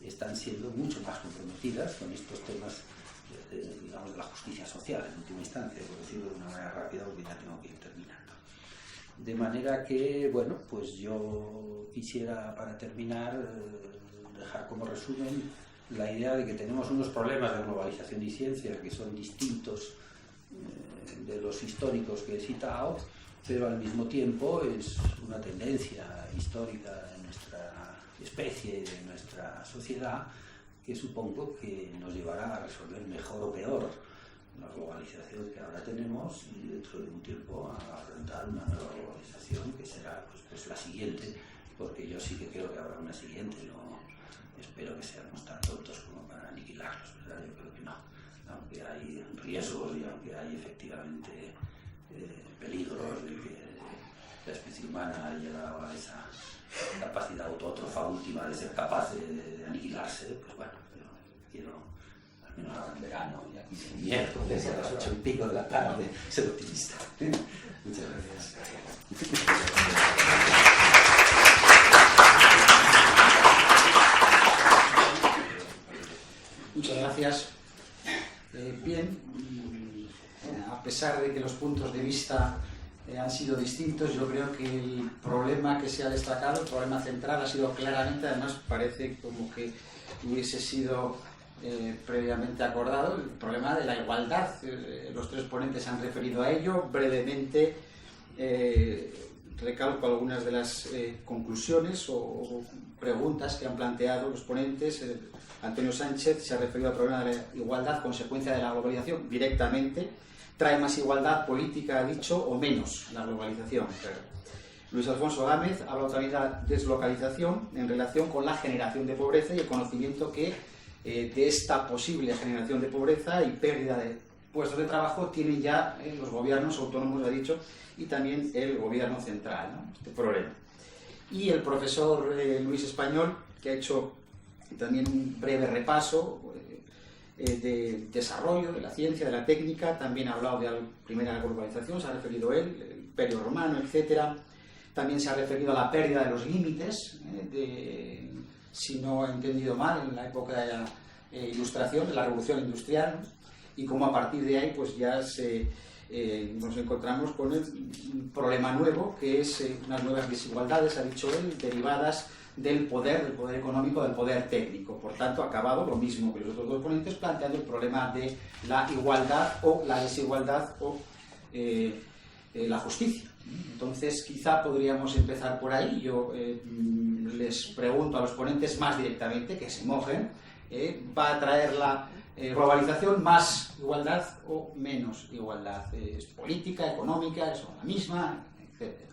están siendo mucho más comprometidas con estos temas, digamos, de la justicia social, en última instancia, por decirlo de una manera rápida, porque ya tengo que ir terminando. De manera que, bueno, pues yo quisiera, para terminar, dejar como resumen la idea de que tenemos unos problemas de globalización y ciencia que son distintos de los históricos que he citado, pero al mismo tiempo es una tendencia histórica de nuestra especie y de nuestra sociedad que supongo que nos llevará a resolver mejor o peor la globalización que ahora tenemos, y dentro de un tiempo a afrontar una nueva globalización que será pues la siguiente, porque yo sí que creo que habrá una siguiente. No espero que seamos tan tontos como para aniquilarlos, ¿verdad? Yo creo que no, aunque hay riesgos y aunque hay efectivamente peligros de que la especie humana haya llegado a esa capacidad autótrofa última de ser capaz de aniquilarse, pues bueno, pero quiero, al menos ahora en verano y aquí en miércoles a las 8:00 de la tarde, ser optimista. Muchas gracias. Muchas gracias. Bien, a pesar de que los puntos de vista han sido distintos, yo creo que el problema que se ha destacado, el problema central, ha sido claramente, además parece como que hubiese sido previamente acordado, el problema de la igualdad. Los tres ponentes han referido a ello. Brevemente recalco algunas de las conclusiones o preguntas que han planteado los ponentes. Antonio Sánchez se ha referido al problema de la igualdad, consecuencia de la globalización, directamente. ¿Trae más igualdad política, ha dicho, o menos la globalización? Luis Alfonso Gámez habla otra vez de la deslocalización en relación con la generación de pobreza y el conocimiento que de esta posible generación de pobreza y pérdida de puestos de trabajo tienen ya los gobiernos autónomos, ha dicho, y también el gobierno central, ¿no? Este problema. Y el profesor Luis Español, que ha hecho también un breve repaso de desarrollo de la ciencia, de la técnica, también ha hablado de la primera globalización, se ha referido él, el Imperio Romano, etc. También se ha referido a la pérdida de los límites, si no he entendido mal, en la época de la Ilustración, de la Revolución Industrial, ¿no? Y cómo a partir de ahí pues ya nos encontramos con un problema nuevo, que es unas nuevas desigualdades, ha dicho él, derivadas del poder económico, del poder técnico. Por tanto, ha acabado lo mismo que los otros dos ponentes, planteando el problema de la igualdad o la desigualdad o la justicia. Entonces, quizá podríamos empezar por ahí. Yo les pregunto a los ponentes más directamente, que se mojen, ¿va a traer la globalización más igualdad o menos igualdad? ¿Es política, económica, es la misma, etcétera?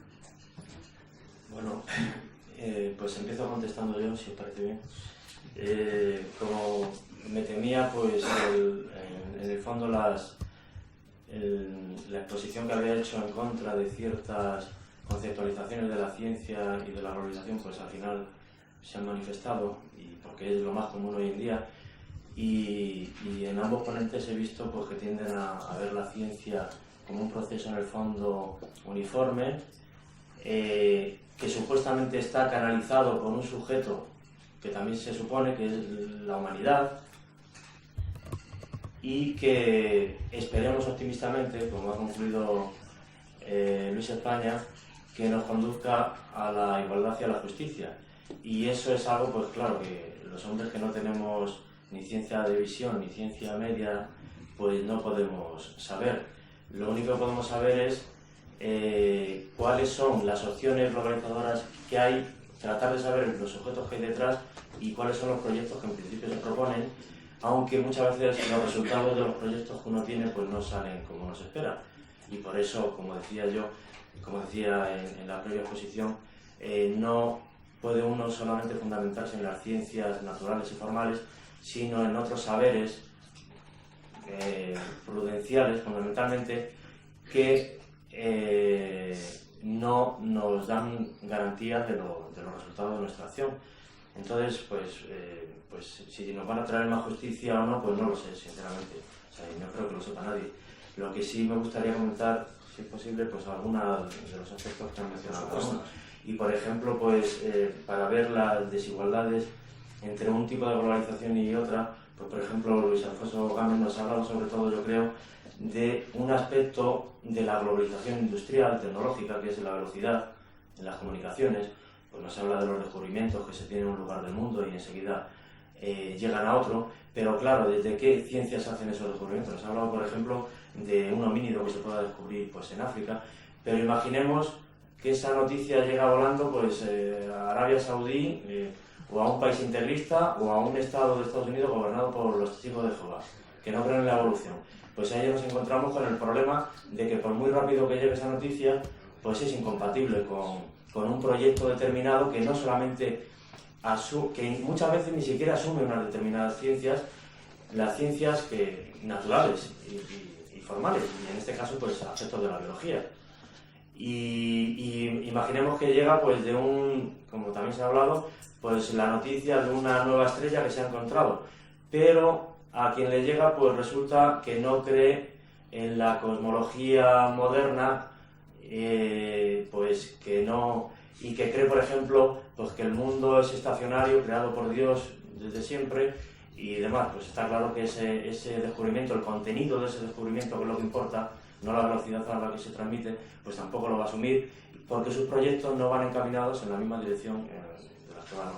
Bueno, pues empiezo contestando yo, si os parece bien. Como me temía, pues en el fondo la exposición que había hecho en contra de ciertas conceptualizaciones de la ciencia y de la globalización, pues al final se han manifestado, y porque es lo más común hoy en día, y en ambos ponentes he visto pues, que tienden a ver la ciencia como un proceso en el fondo uniforme, que supuestamente está canalizado por un sujeto que también se supone que es la humanidad, y que esperemos optimistamente, como ha concluido Luis España, que nos conduzca a la igualdad y a la justicia. Y eso es algo, pues claro, que los hombres que no tenemos ni ciencia de visión ni ciencia media, pues no podemos saber. Lo único que podemos saber es cuáles son las opciones globalizadoras que hay, tratar de saber los objetos que hay detrás y cuáles son los proyectos que en principio se proponen, aunque muchas veces los resultados de los proyectos que uno tiene pues no salen como uno se espera. Y por eso, como decía yo, como decía en la previa exposición, no puede uno solamente fundamentarse en las ciencias naturales y formales, sino en otros saberes prudenciales, fundamentalmente, que no nos dan garantías de los resultados de nuestra acción. Entonces, pues si nos van a traer más justicia o no, pues no lo sé, sinceramente. O sea, no creo que lo sepa nadie. Lo que sí me gustaría comentar, si es posible, pues algunos de los aspectos que han mencionado. Y, por ejemplo, pues para ver las desigualdades entre un tipo de globalización y otra, pues por ejemplo, Luis Alfonso Gámez nos ha hablado sobre todo, yo creo, de un aspecto de la globalización industrial, tecnológica, que es la velocidad en las comunicaciones. Pues nos habla de los descubrimientos que se tienen en un lugar del mundo y enseguida llegan a otro, pero claro, ¿desde qué ciencias hacen esos descubrimientos? Nos ha hablado, por ejemplo, de un homínido que se pueda descubrir pues, en África, pero imaginemos que esa noticia llega volando pues, a Arabia Saudí o a un país integrista o a un estado de Estados Unidos gobernado por los testigos de Jehová, que no creen en la evolución. Pues ahí nos encontramos con el problema de que por muy rápido que llegue esa noticia, pues es incompatible con un proyecto determinado que no solamente que muchas veces ni siquiera asume unas determinadas ciencias, las ciencias naturales y formales, y en este caso pues aspectos de la biología. Y imaginemos que llega pues de como también se ha hablado, pues la noticia de una nueva estrella que se ha encontrado, pero a quien le llega pues resulta que no cree en la cosmología moderna, pues que no, y que cree, por ejemplo, pues que el mundo es estacionario, creado por Dios desde siempre y demás. Pues está claro que ese descubrimiento, el contenido de ese descubrimiento, que es lo que importa, no la velocidad a la que se transmite, pues tampoco lo va a asumir, porque sus proyectos no van encaminados en la misma dirección de las que van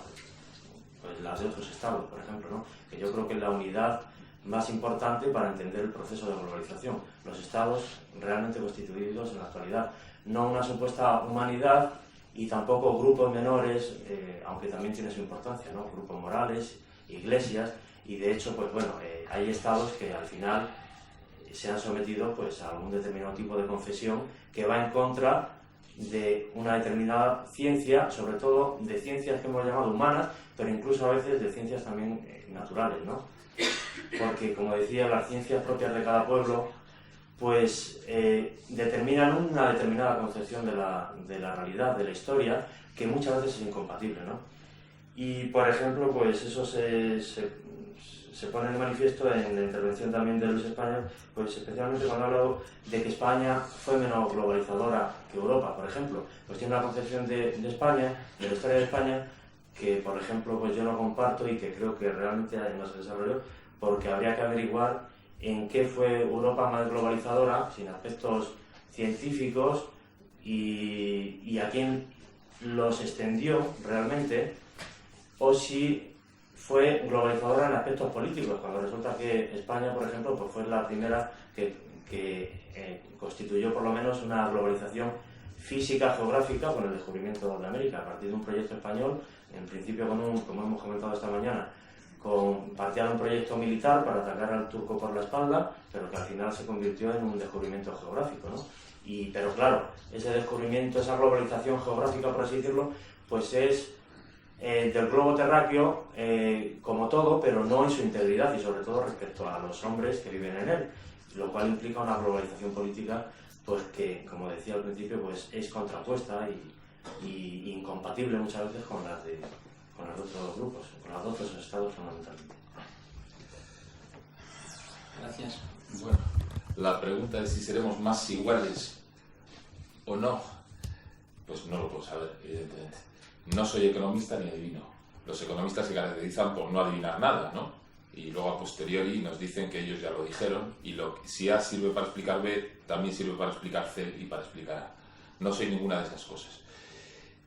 pues las de otros estados, por ejemplo, ¿no? Que yo creo que es la unidad más importante para entender el proceso de globalización. Los estados realmente constituidos en la actualidad, no una supuesta humanidad y tampoco grupos menores, aunque también tiene su importancia, ¿no? Grupos morales, iglesias, y de hecho, pues bueno, hay estados que al final se han sometido pues, a algún determinado tipo de confesión que va en contra de una determinada ciencia, sobre todo de ciencias que hemos llamado humanas, pero incluso a veces de ciencias también naturales, ¿no? Porque, como decía, las ciencias propias de cada pueblo pues determinan una determinada concepción de la realidad, de la historia, que muchas veces es incompatible, ¿no? Y, por ejemplo, pues eso se pone de manifiesto en la intervención también de Luis Español, pues especialmente cuando ha hablado de que España fue menos globalizadora que Europa, por ejemplo. Pues tiene una concepción de España, de la historia de España, que, por ejemplo, pues yo no comparto y que creo que realmente no se desarrolló, porque habría que averiguar en qué fue Europa más globalizadora, sin aspectos científicos, y a quién los extendió realmente, o si fue globalizadora en aspectos políticos, cuando resulta que España, por ejemplo, pues fue la primera que constituyó por lo menos una globalización física, geográfica, con el descubrimiento de América, a partir de un proyecto español, en principio como hemos comentado esta mañana, partía de un proyecto militar para atacar al turco por la espalda, pero que al final se convirtió en un descubrimiento geográfico, ¿no? Pero claro, ese descubrimiento, esa globalización geográfica, por así decirlo, pues es del globo terráqueo como todo, pero no en su integridad y sobre todo respecto a los hombres que viven en él, lo cual implica una globalización política pues que, como decía al principio, pues es contrapuesta y incompatible muchas veces con las de otros grupos, con los otros estados fundamentalmente. Gracias. Bueno, la pregunta es si seremos más iguales o no. Pues no lo puedo saber, evidentemente. No soy economista ni adivino. Los economistas se caracterizan por no adivinar nada, ¿no? Y luego a posteriori nos dicen que ellos ya lo dijeron y si A sirve para explicar B, también sirve para explicar C y para explicar A. No soy ninguna de esas cosas.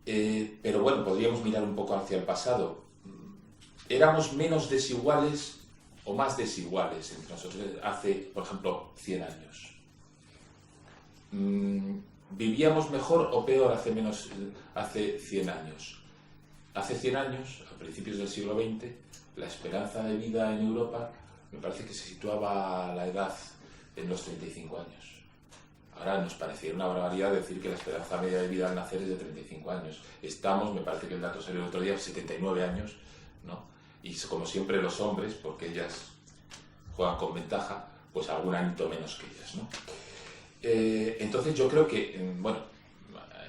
Pero bueno, podríamos mirar un poco hacia el pasado. ¿Éramos menos desiguales o más desiguales entre nosotros hace, por ejemplo, 100 años? ¿Vivíamos mejor o peor hace 100 años? Hace 100 años, a principios del siglo XX, la esperanza de vida en Europa me parece que se situaba a la edad en los 35 años. Ahora nos parecería una barbaridad decir que la esperanza media de vida al nacer es de 35 años. Estamos, me parece que el dato salió el otro día, 79 años, ¿no? Y como siempre los hombres, porque ellas juegan con ventaja, pues algún añito menos que ellas, ¿no? Entonces yo creo que, bueno,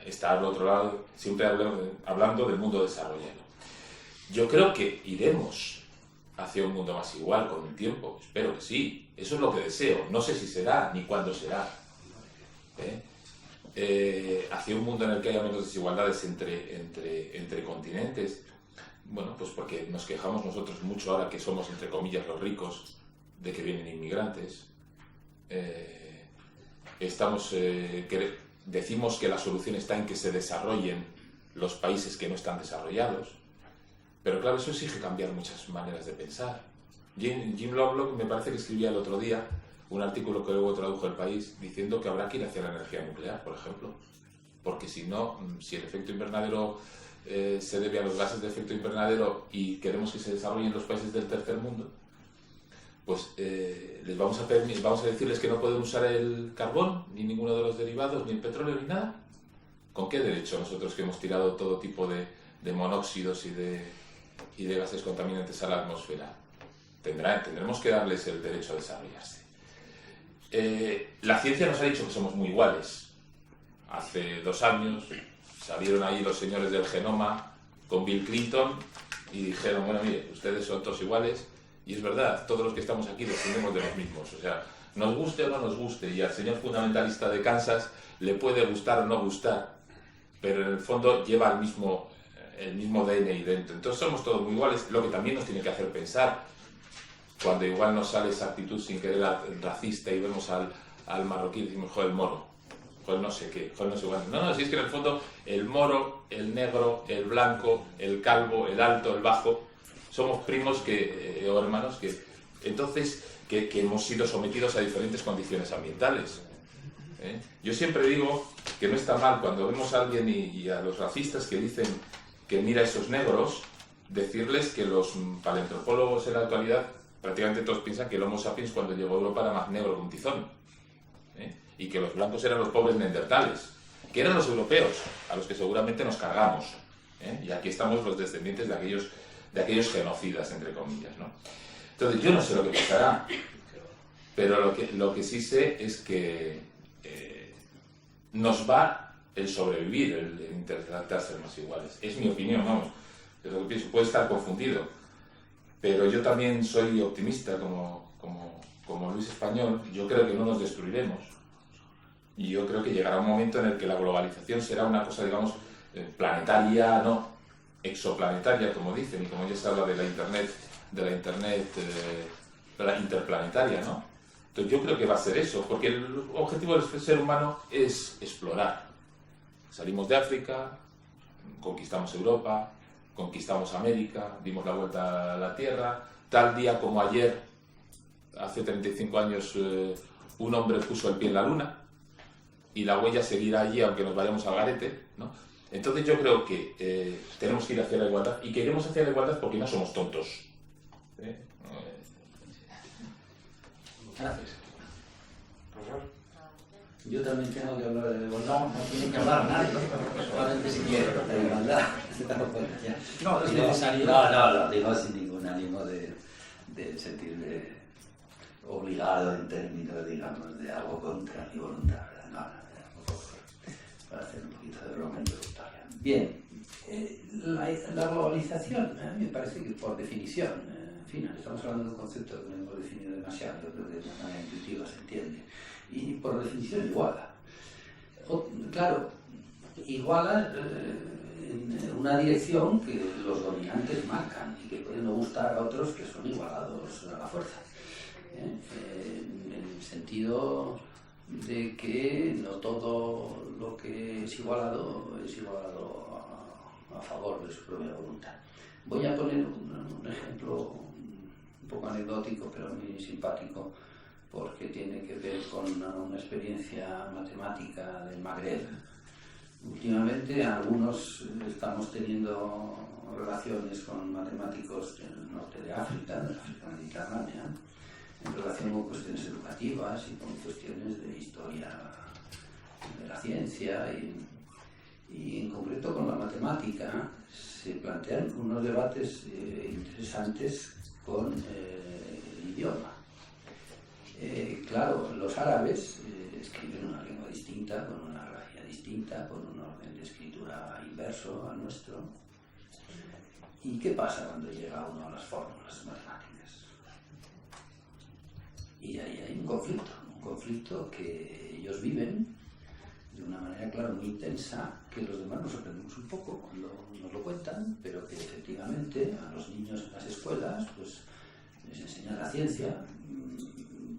está al otro lado, siempre hablando del mundo desarrollado. Yo creo que iremos hacia un mundo más igual con el tiempo, espero que sí, eso es lo que deseo, no sé si será ni cuándo será. Hacia un mundo en el que haya menos desigualdades entre continentes, bueno, pues porque nos quejamos nosotros mucho ahora que somos, entre comillas, los ricos, de que vienen inmigrantes. Decimos que la solución está en que se desarrollen los países que no están desarrollados, pero claro, eso exige cambiar muchas maneras de pensar. Jim Lovelock me parece que escribía el otro día un artículo que luego tradujo El País diciendo que habrá que ir hacia la energía nuclear, por ejemplo, porque si no, si el efecto invernadero se debe a los gases de efecto invernadero y queremos que se desarrollen los países del tercer mundo, pues les vamos a decirles que no pueden usar el carbón, ni ninguno de los derivados, ni el petróleo, ni nada. ¿Con qué derecho nosotros que hemos tirado todo tipo de monóxidos y de gases contaminantes a la atmósfera? Tendremos que darles el derecho a desarrollarse. La ciencia nos ha dicho que somos muy iguales. Hace 2 años salieron ahí los señores del genoma con Bill Clinton y dijeron, bueno, mire, ustedes son todos iguales. Y es verdad, todos los que estamos aquí descendemos de los mismos. O sea, nos guste o no nos guste, y al señor fundamentalista de Kansas le puede gustar o no gustar, pero en el fondo lleva el mismo DNI dentro. Entonces somos todos muy iguales, lo que también nos tiene que hacer pensar, cuando igual nos sale esa actitud sin querer racista y vemos al marroquí y decimos, joder, el moro, joder, no sé qué, joder, no sé cuánto. No, si es que en el fondo el moro, el negro, el blanco, el calvo, el alto, el bajo, somos primos o hermanos entonces que hemos sido sometidos a diferentes condiciones ambientales. Yo siempre digo que no está mal cuando vemos a alguien y a los racistas que dicen que mira a esos negros, decirles que los paleoantropólogos en la actualidad prácticamente todos piensan que el Homo sapiens cuando llegó a Europa era más negro que un tizón, y que los blancos eran los pobres neandertales, que eran los europeos, a los que seguramente nos cargamos, y aquí estamos los descendientes de aquellos genocidas, entre comillas, ¿no? Entonces yo no sé lo que pasará, pero lo que sí sé es que nos va el sobrevivir, el intentar ser más iguales. Es mi opinión, vamos, es lo que pienso, puede estar confundido, pero yo también soy optimista como Luis Español. Yo creo que no nos destruiremos, y yo creo que llegará un momento en el que la globalización será una cosa, digamos, planetaria, no exoplanetaria, como dicen, y como ya se habla de la internet interplanetaria, ¿no? Entonces yo creo que va a ser eso, porque el objetivo del ser humano es explorar. Salimos de África, conquistamos Europa, conquistamos América, dimos la vuelta a la Tierra. Tal día como ayer, hace 35 años, un hombre puso el pie en la Luna, y la huella seguirá allí aunque nos vayamos al garete, ¿no? Entonces yo creo que tenemos que ir hacia la igualdad, y que iremos hacia la igualdad porque no somos tontos. Gracias. Yo también tengo que hablar de igualdad. No tiene que hablar nadie, solamente si quiere. De igualdad. No, es necesario. No, lo digo sin ningún ánimo de sentirme obligado en términos, digamos, de algo contra mi voluntad, ¿verdad? No, para hacer un poquito de broma introductoria. Bien, la globalización, me parece que por definición, en fin, estamos hablando de un concepto que no hemos definido demasiado, yo creo que de manera intuitiva se entiende, y por definición iguala. Claro, iguala en una dirección que los dominantes marcan y que puede no gustar a otros que son igualados a la fuerza. En el sentido de que no todo lo que es igualado a favor de su propia voluntad. Voy a poner un ejemplo un poco anecdótico, pero muy simpático, porque tiene que ver con una experiencia matemática del Magreb. Últimamente algunos estamos teniendo relaciones con matemáticos del norte de África mediterránea, en relación con cuestiones educativas y con cuestiones de historia de la ciencia y en concreto con la matemática se plantean unos debates interesantes con el idioma. Claro, los árabes escriben una lengua distinta, con una grafía distinta, con un orden de escritura inverso al nuestro. ¿Y qué pasa cuando llega uno a las fórmulas matemáticas? Y ahí hay un conflicto que ellos viven de una manera, claro, muy intensa, que los demás nos sorprendemos un poco cuando nos lo cuentan, pero que efectivamente a los niños en las escuelas pues les enseñan la ciencia.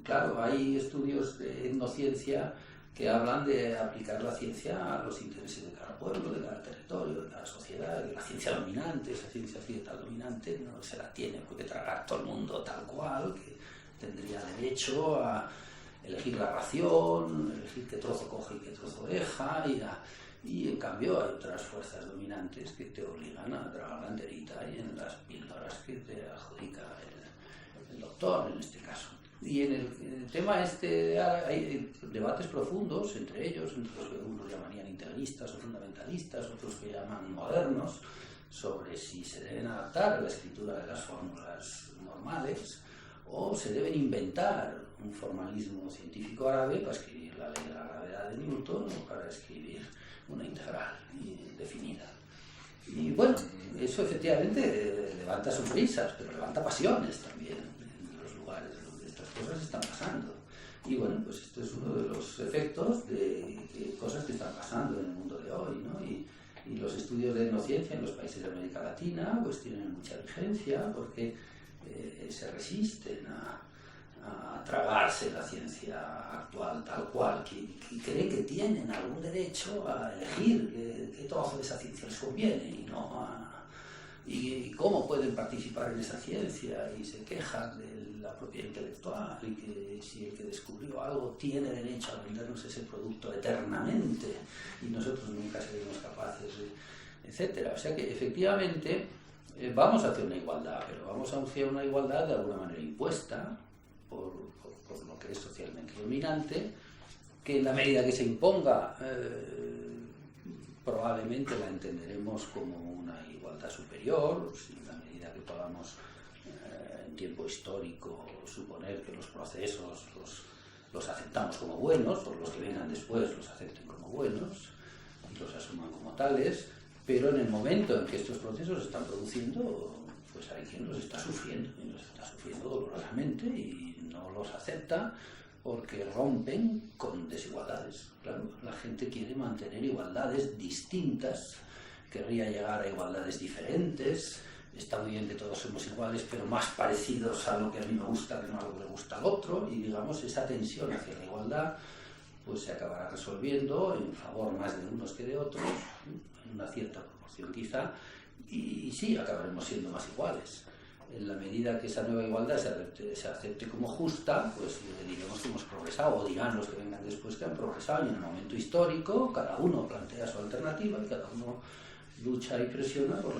Claro, hay estudios de etnociencia que hablan de aplicar la ciencia a los intereses de cada pueblo, de cada territorio, de cada sociedad, de la ciencia dominante. Esa ciencia occidental dominante no se la tiene por qué tragar todo el mundo tal cual, que tendría derecho a elegir la ración, elegir qué trozo coge y qué trozo deja, y en cambio hay otras fuerzas dominantes que te obligan a tragar la enterita y en las píldoras que te adjudica el doctor en este caso. Y en el tema este hay debates profundos entre ellos, entre los que unos llamarían integristas o fundamentalistas, otros que llaman modernos, sobre si se deben adaptar a la escritura de las fórmulas normales o se deben inventar un formalismo científico árabe para escribir la ley de la gravedad de Newton o para escribir una integral definida. Y bueno, eso efectivamente levanta sonrisas, pero levanta pasiones también en los lugares donde estas cosas están pasando. Y bueno, pues esto es uno de los efectos de cosas que están pasando en el mundo de hoy, ¿no? Y los estudios de etnociencia en los países de América Latina pues tienen mucha vigencia porque se resisten a tragarse la ciencia actual tal cual, que creen que tienen algún derecho a elegir qué trozo de esa ciencia les conviene y cómo pueden participar en esa ciencia, y se quejan de la propiedad intelectual y que si el que descubrió algo tiene derecho a vendernos ese producto eternamente y nosotros nunca seremos capaces de, etcétera. O sea que efectivamente vamos hacia una igualdad, pero vamos hacia una igualdad de alguna manera impuesta por lo que es socialmente dominante, que en la medida que se imponga probablemente la entenderemos como una igualdad superior, en la medida que podamos en tiempo histórico suponer que los procesos los aceptamos como buenos, o los que vengan después los acepten como buenos y los asuman como tales. Pero en el momento en que estos procesos se están produciendo, pues hay quien los está sufriendo, y los está sufriendo dolorosamente y no los acepta porque rompen con desigualdades. Claro, la gente quiere mantener igualdades distintas, querría llegar a igualdades diferentes. Está muy bien que todos somos iguales, pero más parecidos a lo que a mí me gusta que no a lo que le gusta al otro, y digamos esa tensión hacia la igualdad pues se acabará resolviendo en favor más de unos que de otros, en una cierta proporción quizá, y sí, acabaremos siendo más iguales. En la medida que esa nueva igualdad se acepte como justa, pues diremos que hemos progresado, o dirán los que vengan después que han progresado, y en el momento histórico cada uno plantea su alternativa y cada uno lucha y presiona por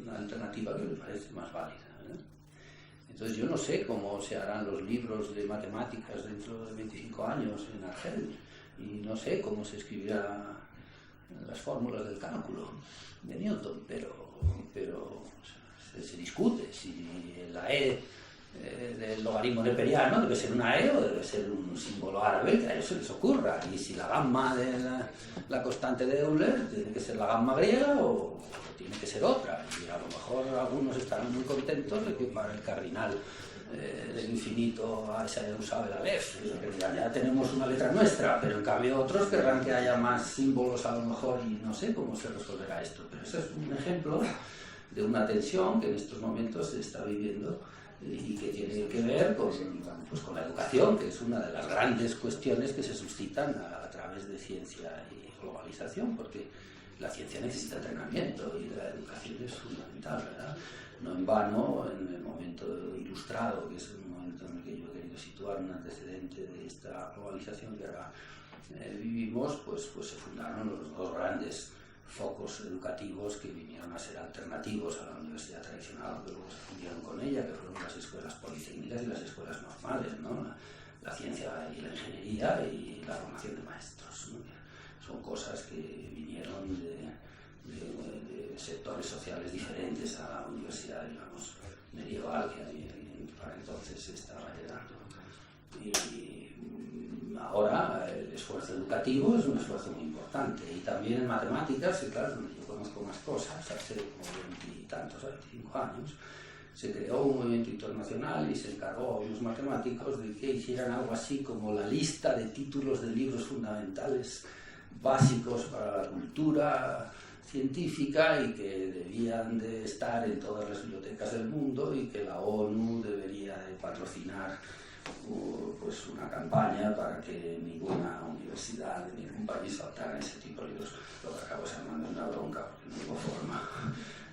la alternativa que le parece más válida, ¿eh? Entonces yo no sé cómo se harán los libros de matemáticas dentro de 25 años en Argel, y no sé cómo se escribirán las fórmulas del cálculo de Newton, pero se discute si la E del logaritmo neperiano debe ser una E o debe ser un símbolo árabe, que a ellos se les ocurra, y si la gamma de la constante de Euler tiene que ser la gamma griega o tiene que ser otra, y a lo mejor algunos estarán muy contentos de que para el cardinal del infinito se haya usado el Aleph, ya tenemos una letra nuestra, pero en cambio otros querrán que haya más símbolos a lo mejor, y no sé cómo se resolverá esto, pero eso es un ejemplo de una tensión que en estos momentos se está viviendo y que tiene que ver con la educación, que es una de las grandes cuestiones que se suscitan a través de ciencia y globalización, porque la ciencia necesita entrenamiento y la educación es fundamental, ¿verdad? No en vano, en el momento ilustrado, que es el momento en el que yo he querido situar un antecedente de esta globalización que ahora vivimos, pues se fundaron los dos grandes focos educativos que vinieron a ser alternativos a la universidad tradicional, que luego se fundieron con ella, que fueron las escuelas politécnicas y las escuelas normales, ¿no? La ciencia y la ingeniería y la formación de maestros, ¿no? son cosas que vinieron de sectores sociales diferentes a la universidad, digamos, medieval, que para entonces estaba llegando. Y ahora el esfuerzo educativo es un esfuerzo muy importante, y también en matemáticas, que claro, donde yo conozco más cosas, hace como 20 y tantos, 25 años, se creó un movimiento internacional y se encargó a unos matemáticos de que hicieran algo así como la lista de títulos de libros fundamentales básicos para la cultura científica y que debían de estar en todas las bibliotecas del mundo, y que la ONU debería de patrocinar pues una campaña para que ninguna universidad de ningún país faltara ese tipo de libros. Lo que acabó armando una bronca, porque no hubo forma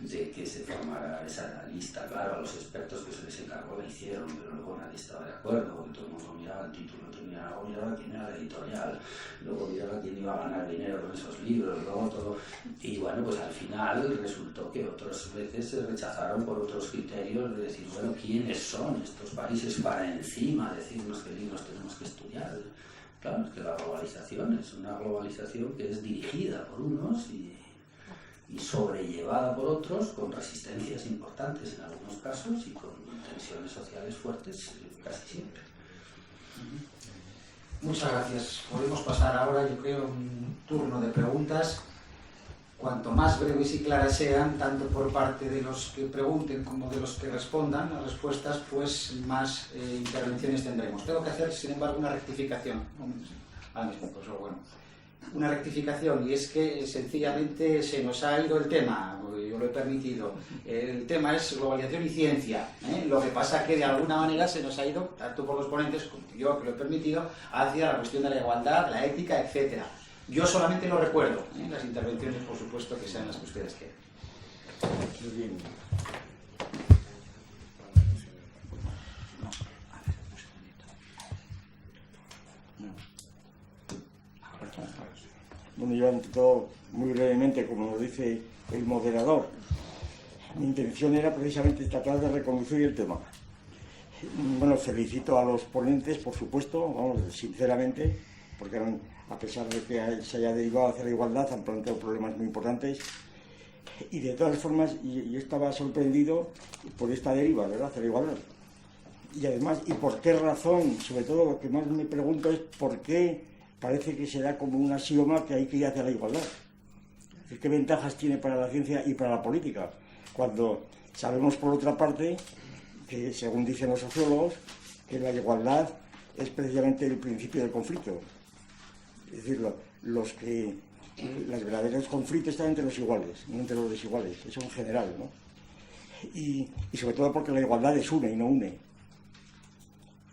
de que se formara esa lista. Claro, a los expertos que se les encargó la hicieron, pero luego nadie estaba de acuerdo, porque todo el mundo miraba el título, luego miraba quién era la editorial, luego miraba quién iba a ganar dinero con esos libros, luego todo. Y bueno, pues al final resultó que otras veces se rechazaron por otros criterios de decir, bueno, ¿quiénes son estos países para encima decirnos qué libros tenemos que estudiar? Claro, es que la globalización es una globalización que es dirigida por unos y sobrellevada por otros, con resistencias importantes en algunos casos y con tensiones sociales fuertes casi siempre. Muchas gracias. Podemos pasar ahora, yo creo, un turno de preguntas. Cuanto más breves y claras sean, tanto por parte de los que pregunten como de los que respondan las respuestas, pues más intervenciones tendremos. Tengo que hacer, sin embargo, una rectificación. Ahora mismo, pues bueno. Una rectificación, y es que sencillamente se nos ha ido el tema, yo lo he permitido. El tema es globalización y ciencia, ¿eh? Lo que pasa que de alguna manera se nos ha ido, tanto por los ponentes como yo que lo he permitido, hacia la cuestión de la igualdad, la ética, etc. Yo solamente lo recuerdo, ¿eh? Las intervenciones, por supuesto, que sean las que ustedes quieran. Muy bien. Bueno, yo ante todo, muy brevemente, como nos dice el moderador, mi intención era precisamente tratar de reconducir el tema. Bueno, felicito a los ponentes, por supuesto, vamos, sinceramente, porque a pesar de que se haya derivado hacia la igualdad, han planteado problemas muy importantes. Y de todas formas, yo estaba sorprendido por esta deriva, ¿verdad?, hacia la igualdad. Y además, ¿y por qué razón? Sobre todo, lo que más me pregunto es por qué parece que se da como un axioma que hay que ir hacia la igualdad. ¿Qué ventajas tiene para la ciencia y para la política? Cuando sabemos, por otra parte, que según dicen los sociólogos, que la igualdad es precisamente el principio del conflicto. Es decir, los verdaderos conflictos están entre los iguales, no entre los desiguales, eso en general, ¿no? Y sobre todo porque la igualdad desune y no une.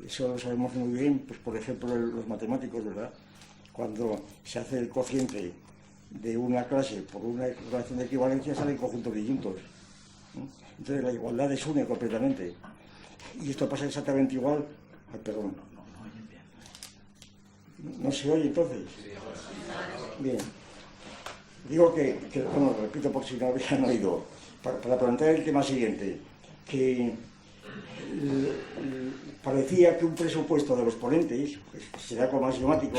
Eso lo sabemos muy bien, pues por ejemplo, los matemáticos, ¿verdad? Cuando se hace el cociente de una clase por una relación de equivalencia, salen conjuntos disyuntos, ¿no? Entonces la igualdad desune completamente. Y esto pasa exactamente igual. Ay, perdón. ¿No se oye entonces? Bien. Digo que bueno, repito por si no habían oído, para plantear el tema siguiente, que parecía que un presupuesto de los ponentes, pues, será como axiomático,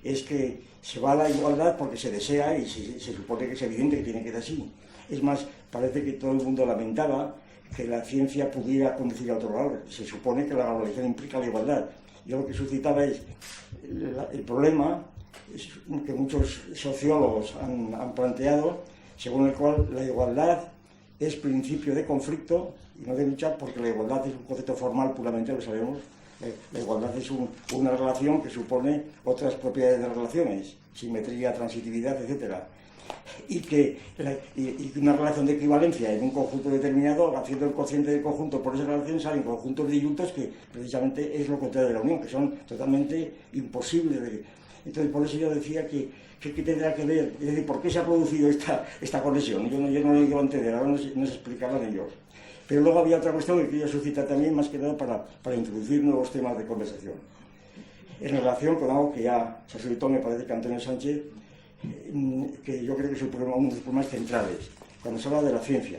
es que se va a la igualdad porque se desea y se supone que es evidente que tiene que ser así. Es más, parece que todo el mundo lamentaba que la ciencia pudiera conducir a otro lado. Se supone que la globalización implica la igualdad. Yo lo que suscitaba es el problema que muchos sociólogos han planteado, según el cual la igualdad es principio de conflicto y no de lucha, porque la igualdad es un concepto formal puramente, lo sabemos. La igualdad es una relación que supone otras propiedades de las relaciones, simetría, transitividad, etc. Y que una relación de equivalencia en un conjunto determinado, haciendo el cociente del conjunto por esa relación, salen conjuntos disyuntos que precisamente es lo contrario de la unión, que son totalmente imposibles. Entonces, por eso yo decía que tendrá que ver, es decir, ¿por qué se ha producido esta conexión? Yo no lo llego a entender, ahora nos explicarán ellos. Pero luego había otra cuestión que quería suscitar también, más que nada para introducir nuevos temas de conversación. En relación con algo que ya se suscitó, me parece que Antonio Sánchez, que yo creo que es uno de los problemas centrales, cuando se habla de la ciencia,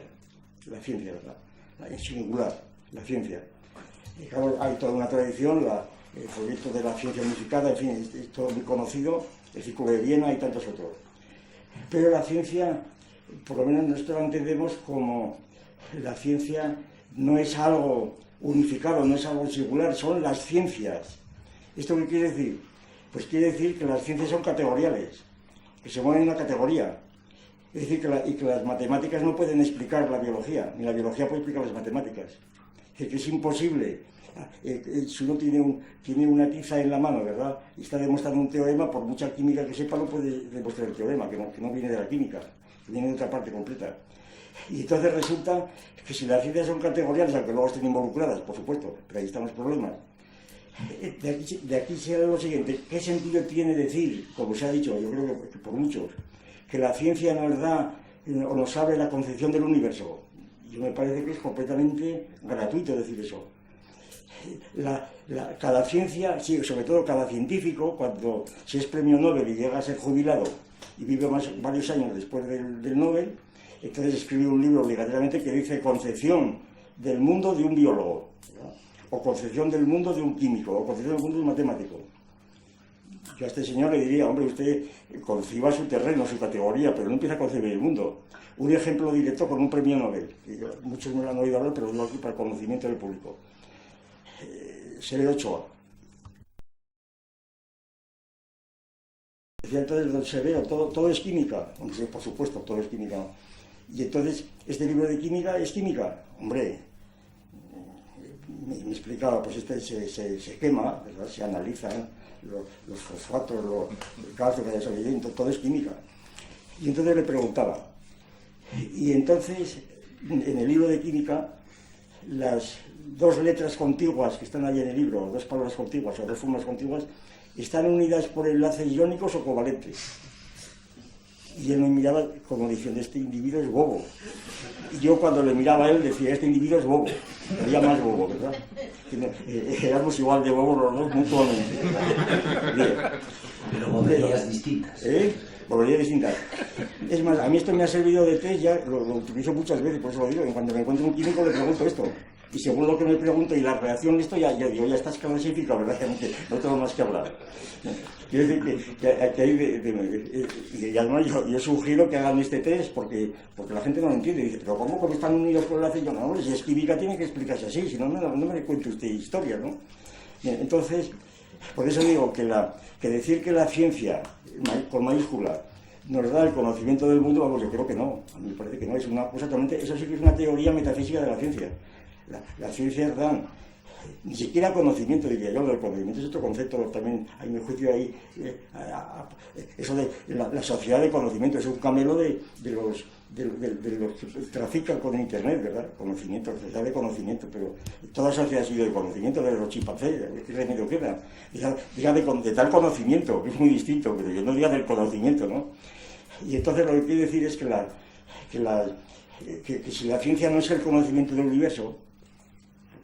¿verdad? En singular, la ciencia. Y claro, hay toda una tradición, el proyecto de la ciencia unificada, en fin, es todo muy conocido, el Círculo de Viena y tantos otros. Pero la ciencia, por lo menos nosotros la entendemos como la ciencia no es algo unificado, no es algo singular, son las ciencias. ¿Esto qué quiere decir? Pues quiere decir que las ciencias son categoriales, que se mueven en una categoría. Es decir, que las matemáticas no pueden explicar la biología, ni la biología puede explicar las matemáticas. Es decir, que es imposible. Si uno tiene una tiza en la mano, ¿verdad?, y está demostrando un teorema, por mucha química que sepa, no puede demostrar el teorema, que no viene de la química, que viene de otra parte completa. Y entonces resulta que si las ciencias son categoriales, aunque luego estén involucradas, por supuesto, pero ahí están los problemas. De aquí se da lo siguiente: ¿qué sentido tiene decir, como se ha dicho, yo creo que por muchos, que la ciencia nos da o nos abre la concepción del universo? Yo me parece que es completamente gratuito decir eso. Cada ciencia, sí, sobre todo cada científico, cuando se es premio Nobel y llega a ser jubilado y vive varios años después del Nobel, entonces escribe un libro obligatoriamente que dice concepción del mundo de un biólogo, ¿verdad?, o concepción del mundo de un químico, o concepción del mundo de un matemático. Yo a este señor le diría: hombre, usted conciba su terreno, su categoría, pero no empieza a concebir el mundo. Un ejemplo directo con un premio Nobel, que muchos me lo han oído hablar, pero lo aquí para el conocimiento del público. Severo Ochoa. Decía entonces don Severo, todo es química. Hombre, por supuesto, todo es química. Y entonces, ¿este libro de química es química? Hombre, me explicaba, pues se quema, ¿verdad?, se analizan los fosfatos, el calcio que haya salido, todo es química. Y entonces le preguntaba, y entonces, en el libro de química, las dos letras contiguas que están ahí en el libro, dos palabras contiguas o dos formas contiguas, ¿están unidas por enlaces iónicos o covalentes? Y él me miraba como diciendo: este individuo es bobo. Y yo cuando le miraba a él decía: este individuo es bobo. Sería más bobo, ¿verdad? Éramos igual de bobos los dos mutuamente. Bien. Pero boberías distintas. Boberías distintas. Es más, a mí esto me ha servido de test, ya lo utilizo muchas veces, por eso lo digo. Cuando me encuentro un químico le pregunto esto. Y según lo que me pregunto y la reacción de esto, ya digo: ya estás clasificado, ¿verdad? No tengo más que hablar. Quiero decir que hay y además yo sugiero que hagan este test porque la gente no lo entiende. Dice: ¿pero cómo están unidos por el enlace? Yo no, hombre, si es química tiene que explicarse así, si no, no me cuente usted historia, ¿no? Bien, entonces, por eso digo que decir que la ciencia, con mayúscula, nos da el conocimiento del mundo, vamos, yo creo que no. A mí me parece que no, es una cosa totalmente, eso sí que es una teoría metafísica de la ciencia. Las ciencias dan ni siquiera conocimiento, diría yo. El conocimiento es otro concepto, también hay mi juicio ahí, eso de la sociedad de conocimiento, es un camelo de los que trafican con internet, ¿verdad? Conocimiento, sociedad de conocimiento, pero toda sociedad ha sido de conocimiento, de los chimpancés, ¿qué remedio queda? Diga de tal conocimiento, que es muy distinto, pero yo no diga del conocimiento, ¿no? Y entonces lo que quiero decir es que si la ciencia no es el conocimiento del universo,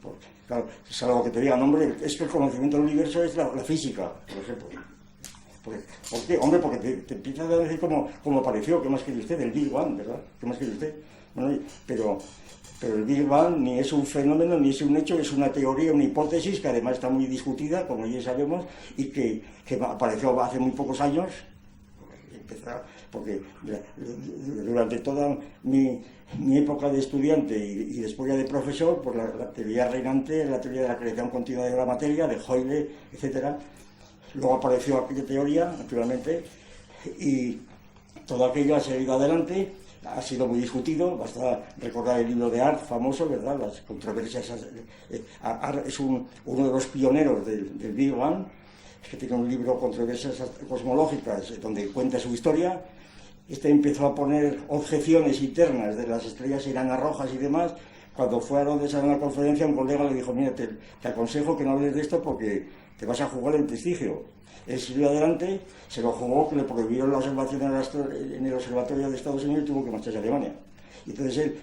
porque, claro, es algo que te digan: hombre, es que el conocimiento del universo es la física, por ejemplo. ¿Por qué? Hombre, porque te empiezas a decir como apareció, ¿qué más quiere usted? El Big Bang, ¿verdad? ¿Qué más quiere usted? Bueno, pero el Big Bang ni es un fenómeno, ni es un hecho, es una teoría, una hipótesis que además está muy discutida, como ya sabemos, y que apareció hace muy pocos años, porque durante toda mi época de estudiante y después ya de profesor, pues la teoría reinante es la teoría de la creación continua de la materia, de Hoyle, etcétera. Luego apareció aquella teoría, naturalmente, y todo aquello ha seguido adelante, ha sido muy discutido. Basta recordar el libro de Art, famoso, ¿verdad? Las controversias. Art es uno de los pioneros del Big Bang, que tiene un libro, Controversias Cosmológicas, donde cuenta su historia. Este empezó a poner objeciones internas de las estrellas enanas rojas y demás. Cuando fue a Londres a una conferencia, un colega le dijo: mira, te aconsejo que no hables de esto porque te vas a jugar el prestigio. Él siguió adelante, se lo jugó, que le prohibieron la observación en el observatorio de Estados Unidos y tuvo que marcharse a Alemania. Y entonces él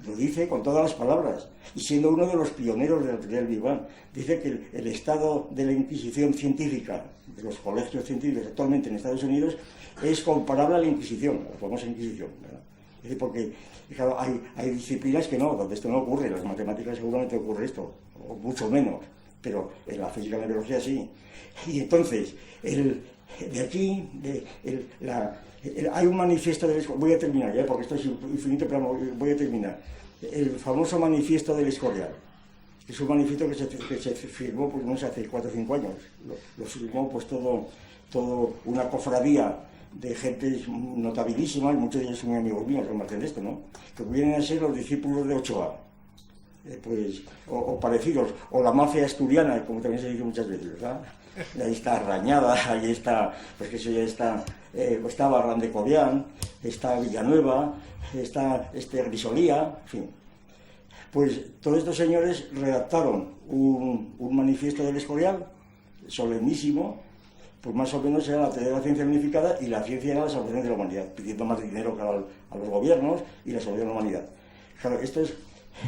lo dice con todas las palabras, y siendo uno de los pioneros de la teoría del Big Bang, dice que el estado de la Inquisición científica, de los colegios científicos actualmente en Estados Unidos, es comparable a la Inquisición, a la famosa Inquisición, ¿verdad? Es decir, porque claro, hay disciplinas que no, donde esto no ocurre. En las matemáticas seguramente ocurre esto, o mucho menos, pero en la física y la biología sí. Y entonces, De aquí, hay un manifiesto del Escorial, voy a terminar ya, porque esto es infinito, pero voy a terminar. El famoso manifiesto del Escorial. Es un manifiesto que se firmó, pues no sé, hace 4 o 5 años. Lo firmó pues todo una cofradía de gente notabilísima, y muchos de ellos son amigos míos, que me hacen esto, ¿no? Que vienen a ser los discípulos de Ochoa, pues, o parecidos, o la mafia asturiana, como también se dice muchas veces, ¿verdad? Ahí está Rañada, ahí está, pues que eso ya está, está Barran de Corián, está Villanueva, está Grisolía, en fin. Pues todos estos señores redactaron un manifiesto del Escorial, solemnísimo, pues más o menos era la teoría de la ciencia unificada y la ciencia era la salvación de la humanidad, pidiendo más dinero a los gobiernos y la salvación de la humanidad. Claro, esto es,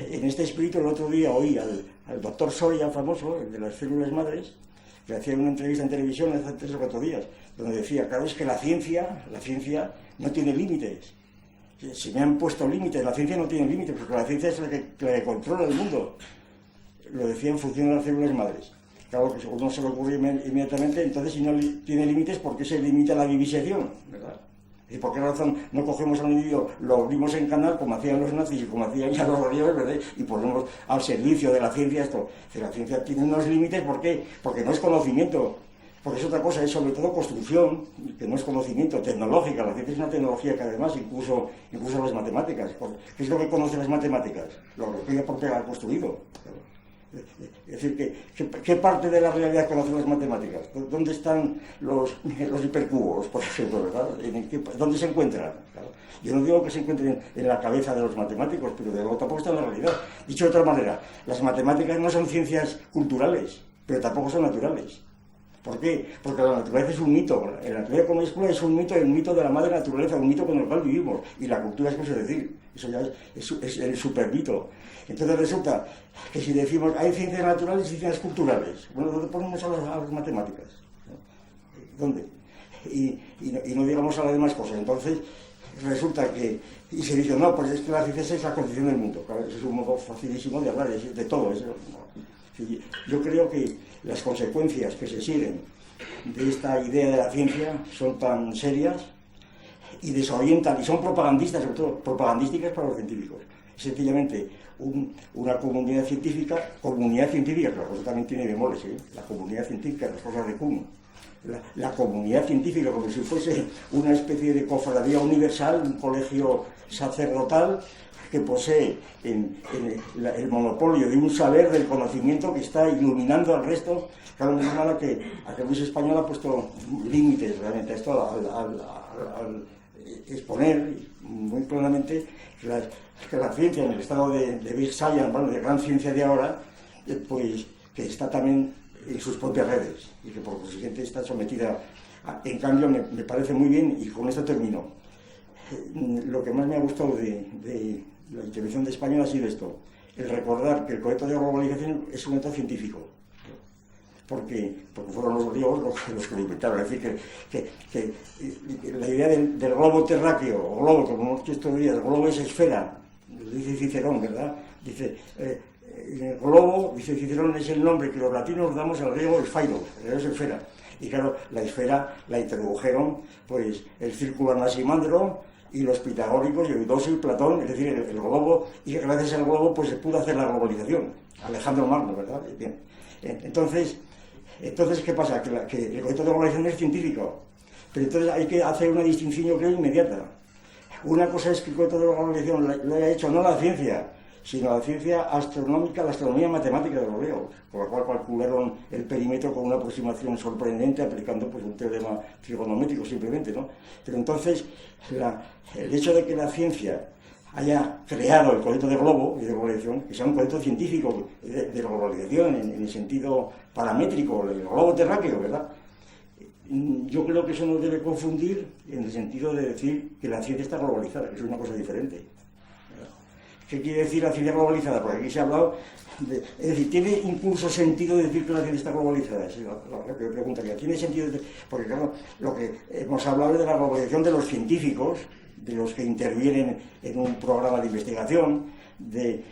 en este espíritu el otro día oí al doctor Soria, famoso, el de las células madres, que hacía una entrevista en televisión hace 3 o 4 días, donde decía, claro, es que la ciencia no tiene límites. Se me han puesto límites, la ciencia no tiene límites, porque la ciencia es la que controla el mundo. Lo decía en función de las células madres. Claro, que uno se le ocurre inmediatamente, entonces si no tiene límites, ¿por qué se limita la vivisecación? ¿Verdad? ¿Y por qué razón no cogemos a un individuo, lo abrimos en canal, como hacían los nazis y como hacían ya los religiosos, ¿verdad? Y ponemos al servicio de la ciencia esto? La ciencia tiene unos límites, ¿por qué? Porque no es conocimiento. Porque es otra cosa, es sobre todo construcción, que no es conocimiento, tecnológica. La ciencia es una tecnología que además, incluso las matemáticas. ¿Qué es lo que conocen las matemáticas? Lo que ya porque ha construido. Es decir, ¿qué parte de la realidad conocen las matemáticas? ¿Dónde están los hipercubos, por ejemplo, ¿verdad? ¿Dónde se encuentran? Claro. Yo no digo que se encuentren en la cabeza de los matemáticos, pero de luego tampoco están en la realidad. Dicho de otra manera, las matemáticas no son ciencias culturales, pero tampoco son naturales. ¿Por qué? Porque la naturaleza es un mito. La naturaleza con mayúscula es un mito, el mito de la madre naturaleza, un mito con el cual vivimos. Y la cultura es cosa decir. Eso ya es el supermito. Entonces resulta que si decimos hay ciencias naturales y ciencias culturales, bueno, ¿dónde ponemos a las matemáticas? ¿Dónde? Y no digamos a las demás cosas. Entonces resulta que, y se dice, no, pues es que la ciencia es la concepción del mundo. Claro, eso es un modo facilísimo de hablar de todo eso. Yo creo que las consecuencias que se siguen de esta idea de la ciencia son tan serias y desorientan, y son propagandistas, sobre todo propagandísticas para los científicos. Sencillamente, una comunidad científica, que la cosa también tiene bemoles, la comunidad científica, las cosas de Kuhn, la comunidad científica como si fuese una especie de cofradía universal, un colegio sacerdotal, que posee el monopolio de un saber del conocimiento que está iluminando al resto. Claro, menos mal que la Luis Española ha puesto límites realmente a esto al exponer muy claramente que la ciencia en el estado de Big Science, bueno, de gran ciencia de ahora, pues que está también en sus propias redes y que por consiguiente está sometida en cambio me parece muy bien, y con esto termino. Lo que más me ha gustado de la intervención de Española ha sido esto, el recordar que el concepto de globalización es un concepto científico, porque fueron los griegos los que lo inventaron. Es decir, que la idea del globo terráqueo, o globo, como hemos dicho estos días, el globo es esfera, dice Cicerón, ¿verdad? Dice, el globo, dice Cicerón, es el nombre que los latinos damos al griego esfairos, es esfera. Y claro, la esfera la introdujeron, pues, el círculo Anaximandro, y los pitagóricos, y Eudosio y Platón, es decir, el globo, y gracias al globo pues se pudo hacer la globalización. Alejandro Magno, ¿verdad? Bien. Entonces, ¿qué pasa? Que el concepto de globalización es científico, pero entonces hay que hacer una distinción, yo creo, inmediata. Una cosa es que el concepto de globalización lo haya hecho no la ciencia, sino la ciencia astronómica, la astronomía matemática de los griegos, con la cual calcularon el perímetro con una aproximación sorprendente, aplicando pues un teorema trigonométrico simplemente, ¿no? Pero entonces, el hecho de que la ciencia haya creado el concepto de globo y de globalización, que sea un concepto científico de globalización en el sentido paramétrico, el globo terráqueo, ¿verdad? Yo creo que eso no debe confundir en el sentido de decir que la ciencia está globalizada, que es una cosa diferente. ¿Qué quiere decir la ciencia globalizada? Porque aquí se ha hablado de... Es decir, ¿tiene incluso sentido decir que la ciencia está globalizada? Es la que yo preguntaría. ¿Tiene sentido decir? Porque claro, lo que hemos hablado es de la globalización de los científicos, de los que intervienen en un programa de investigación, de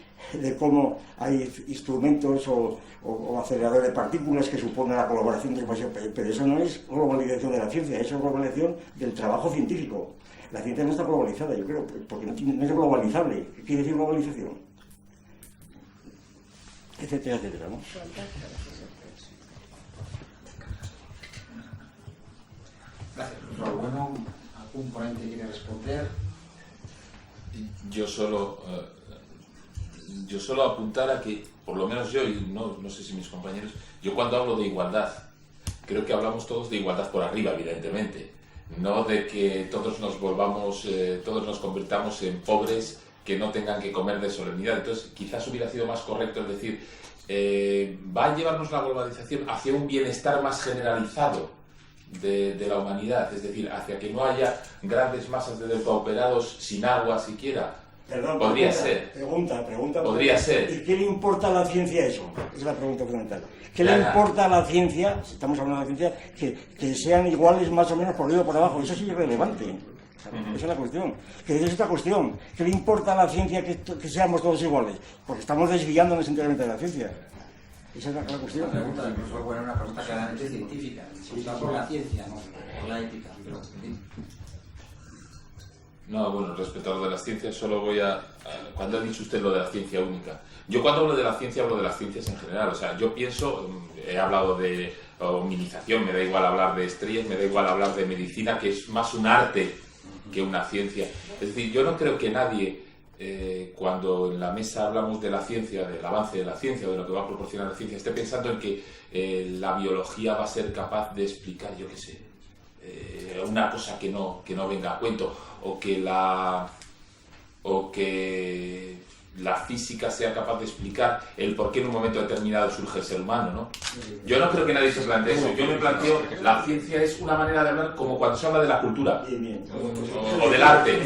cómo hay instrumentos o aceleradores de partículas que suponen la colaboración de información, pero eso no es globalización de la ciencia, eso es globalización del trabajo científico. La ciencia no está globalizada, yo creo, porque no es globalizable. ¿Qué quiere decir globalización? Etcétera, etcétera, ¿no? Gracias, profesor. Bueno, ¿algún ponente quiere responder? Yo solo apuntar a que, por lo menos yo, y no sé si mis compañeros, yo cuando hablo de igualdad, creo que hablamos todos de igualdad por arriba, evidentemente, no de que todos nos convirtamos en pobres que no tengan que comer de solemnidad. Entonces, quizás hubiera sido más correcto, es decir, va a llevarnos la globalización hacia un bienestar más generalizado de la humanidad, es decir, hacia que no haya grandes masas de depauperados sin agua siquiera. Perdón, podría ser. Pregunta. Podría ser. ¿Y qué le importa a la ciencia eso? Es la pregunta fundamental. ¿Qué le importa a la ciencia, si estamos hablando de la ciencia, que sean iguales más o menos por arriba o por abajo? Eso es irrelevante. Esa es la cuestión. Que es esta cuestión. ¿Qué le importa a la ciencia que seamos todos iguales? Porque estamos desviándonos enteramente de la ciencia. Esa es la cuestión. La pregunta del profesor Bueno es una pregunta claramente científica. Está por la ciencia, no por la ética. Pero, No, bueno, respecto a lo de las ciencias, solo voy cuando ha dicho usted lo de la ciencia única. Yo cuando hablo de la ciencia, hablo de las ciencias en general. O sea, yo pienso, he hablado de hominización, me da igual hablar de estrellas, me da igual hablar de medicina, que es más un arte que una ciencia. Es decir, yo no creo que nadie, cuando en la mesa hablamos de la ciencia, del avance de la ciencia, o de lo que va a proporcionar la ciencia, esté pensando en que la biología va a ser capaz de explicar, yo qué sé, una cosa que no venga a cuento, o que la física sea capaz de explicar el por qué en un momento determinado surge el ser humano, ¿no? Yo no creo que nadie se plantee eso. Yo me planteo, la ciencia es una manera de hablar como cuando se habla de la cultura, o del arte,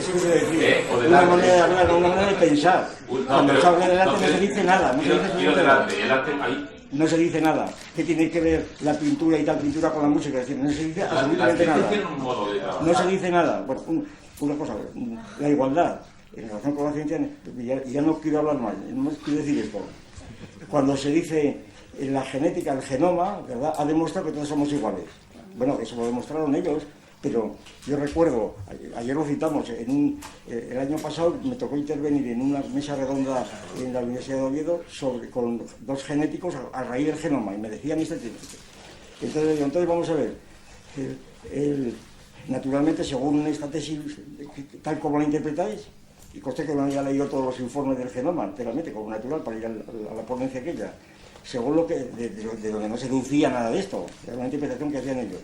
o del una manera de hablar, una manera de pensar. Cuando se habla del arte no se dice nada. El arte, ahí. No se dice nada. ¿Qué tiene que ver la pintura y tal pintura con la música? Es decir, no se dice absolutamente nada. No se dice nada. Bueno, una cosa, la igualdad en relación con la ciencia, ya no quiero hablar más, no quiero decir esto. Cuando se dice en la genética, el genoma, ¿verdad?, ha demostrado que todos somos iguales. Bueno, eso lo demostraron ellos, pero yo recuerdo, ayer lo citamos, el año pasado me tocó intervenir en una mesa redonda en la Universidad de Oviedo con dos genéticos a raíz del genoma, y me decían esto. Entonces vamos a ver, naturalmente, según esta tesis, tal como la interpretáis, y conste que no haya leído todos los informes del genoma enteramente, como natural, para ir a la ponencia aquella, según lo que, de donde no se deducía nada de esto, era una interpretación que hacían ellos.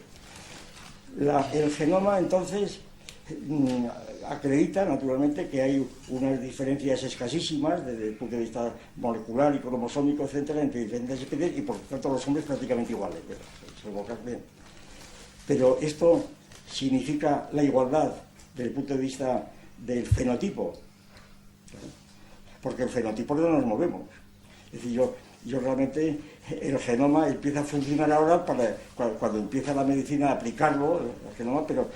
El genoma, entonces, acredita, naturalmente, que hay unas diferencias escasísimas desde el punto de vista molecular y cromosómico, etcétera, entre diferentes especies, y por tanto los hombres prácticamente iguales. Pero esto significa la igualdad desde el punto de vista del fenotipo, porque el fenotipo no nos movemos. Es decir, yo realmente, el genoma empieza a funcionar ahora cuando empieza la medicina a aplicarlo, el genoma, pero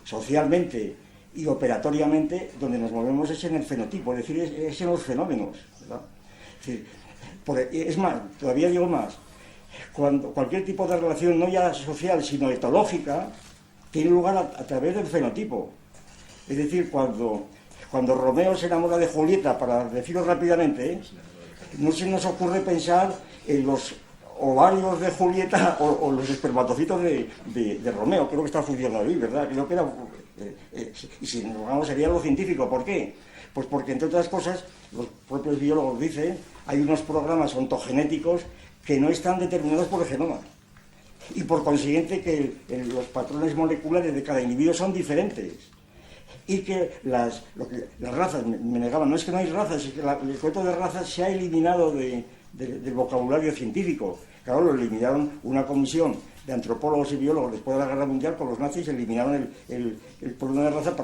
socialmente y operatoriamente donde nos movemos es en el fenotipo, es decir, es en los fenómenos, ¿verdad? Es más, todavía digo más, cuando cualquier tipo de relación, no ya social, sino etológica, tiene lugar a través del fenotipo. Es decir, cuando Romeo se enamora de Julieta, para decirlo rápidamente, no se nos ocurre pensar en los ovarios de Julieta o los espermatocitos de Romeo. Creo que está funcionando ahí, ¿verdad? Creo que era... y si nos sería lo científico. ¿Por qué? Pues porque, entre otras cosas, los propios biólogos dicen, hay unos programas ontogenéticos que no están determinados por el genoma. Y por consiguiente que los patrones moleculares de cada individuo son diferentes. Y que las razas, me negaban, no es que no hay razas, es que el concepto de razas se ha eliminado del vocabulario científico. Claro, lo eliminaron una comisión de antropólogos y biólogos después de la Guerra Mundial, con los nazis eliminaron el problema de raza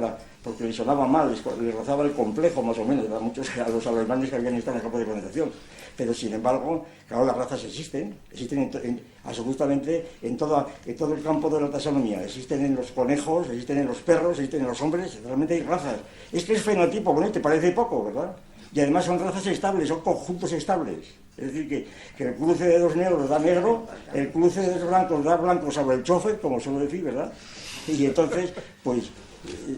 porque les sonaba mal, les rozaba el complejo más o menos, a los alemanes que habían estado en el campo de concentración. Pero sin embargo, claro, las razas existen absolutamente en todo el campo de la taxonomía. Existen en los conejos, existen en los perros, existen en los hombres, realmente hay razas. Es que es fenotipo, bueno, te parece poco, ¿verdad? Y además son razas estables, son conjuntos estables. Es decir, que el cruce de dos negros da negro, el cruce de dos blancos da blanco sobre el chofer, como suelo decir, ¿verdad? Y entonces, pues,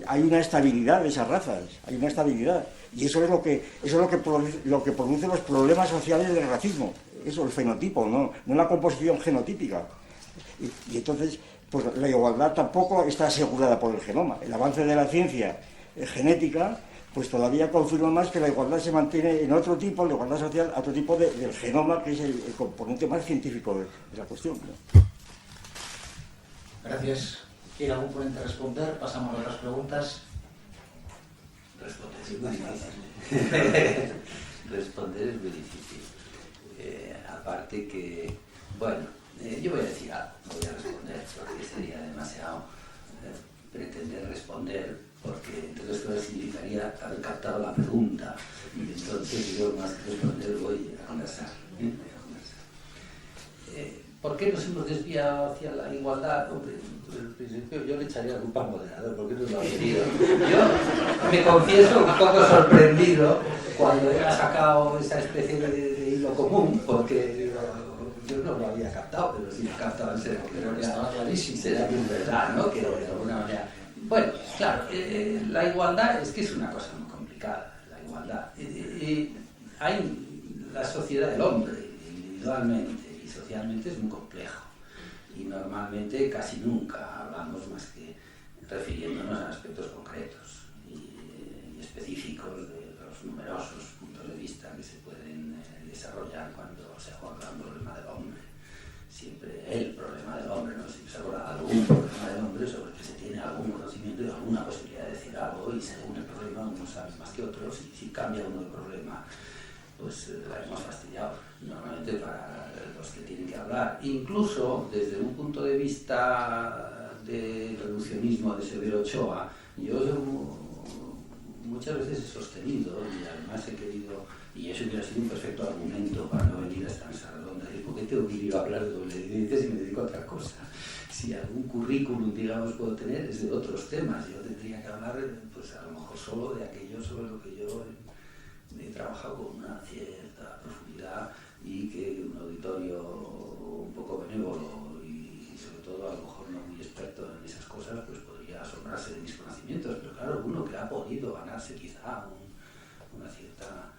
hay una estabilidad de esas razas, hay una estabilidad. Y eso es lo que produce los problemas sociales del racismo. Eso, el fenotipo, no la composición genotípica. Y entonces, pues la igualdad tampoco está asegurada por el genoma. El avance de la ciencia genética, pues todavía confirma más que la igualdad se mantiene en otro tipo, la igualdad social, a otro tipo del genoma, que es el componente más científico de la cuestión, ¿no? Gracias. ¿Quiere algún ponente responder? Pasamos a otras preguntas. Responder es muy difícil. Responder es muy difícil. Aparte que, bueno, yo voy a decir algo, no voy a responder, porque sería demasiado pretender responder, porque entonces significaría haber captado la pregunta, y entonces yo más que responder voy a conversar. ¿Por qué nos hemos desviado hacia la igualdad? Hombre, al principio yo le echaría la culpa al moderador, ¿por qué no lo ha querido? Yo me confieso un poco sorprendido cuando he sacado esa especie de hilo común, porque yo no lo había captado, pero si lo captaba en serio, creo que estaba clarísimo, será bien verdad, ¿no? Que de alguna manera... Bueno, claro, la igualdad es que es una cosa muy complicada, la igualdad. Hay la sociedad del hombre, individualmente y socialmente, es muy complejo. Y normalmente casi nunca hablamos más que refiriéndonos a aspectos concretos y específicos de los numerosos puntos de vista que se pueden desarrollar cuando se aborda un problema del hombre. Siempre el problema del hombre, ¿no? Siempre se aborda algún problema del hombre sobre el que se tiene algún conocimiento y alguna posibilidad de decir algo, y según el problema unos saben más que otros, y si cambia uno el problema, pues la hemos fastidiado. Normalmente para los que tienen que hablar, incluso desde un punto de vista de reduccionismo de Severo Ochoa, yo muchas veces he sostenido, y además he querido, y eso hubiera sido un perfecto argumento para no venir a esta mesa redonda, decir, ¿por qué tengo que ir a hablar de doble evidencia si me dedico a otra cosa? Si algún currículum, digamos, puedo tener, es de otros temas. Yo tendría que hablar, pues a lo mejor solo de aquello sobre lo que yo he trabajado con una cierta profundidad, y que un auditorio un poco benévolo y sobre todo a lo mejor no muy experto en esas cosas, pues podría asombrarse de mis conocimientos. Pero claro, uno que ha podido ganarse quizá una cierta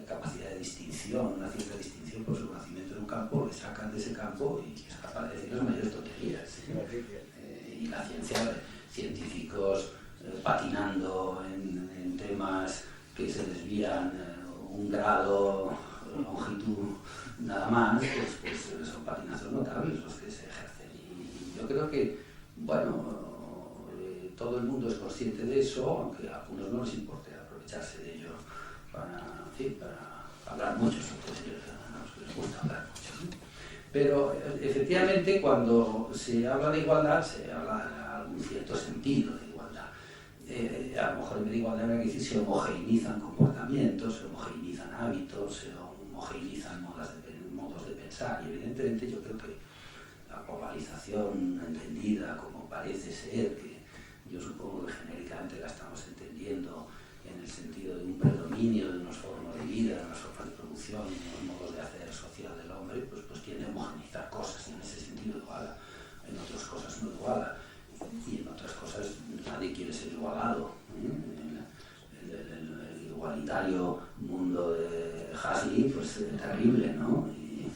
capacidad de distinción, una cierta distinción por su conocimiento en un campo, le sacan de ese campo y es capaz de decir las mayores tonterías. Y la ciencia, científicos patinando en temas que se desvían un grado, longitud, nada más, pues son patinazos notables los que se ejercen. Y yo creo que, bueno, todo el mundo es consciente de eso, aunque a algunos no les importe aprovecharse de ello para hablar mucho, a los que les gusta hablar mucho, ¿no? Pero efectivamente cuando se habla de igualdad, se habla en algún cierto sentido de igualdad. A lo mejor en vez de igualdad hay que decir se homogeneizan comportamientos, se homogeneizan hábitos, se homogeneizan modos de pensar, y evidentemente yo creo que la globalización entendida como parece ser, que yo supongo que genéricamente la estamos entendiendo en el sentido de un predominio de unas formas de vida, de unas formas de producción, de unos modos de hacer social del hombre, pues tiende a homogeneizar cosas, y en ese sentido iguala, en otras cosas no iguala, y en otras cosas nadie quiere ser igualado. El igualitario mundo de Huxley, pues terrible, ¿no? Y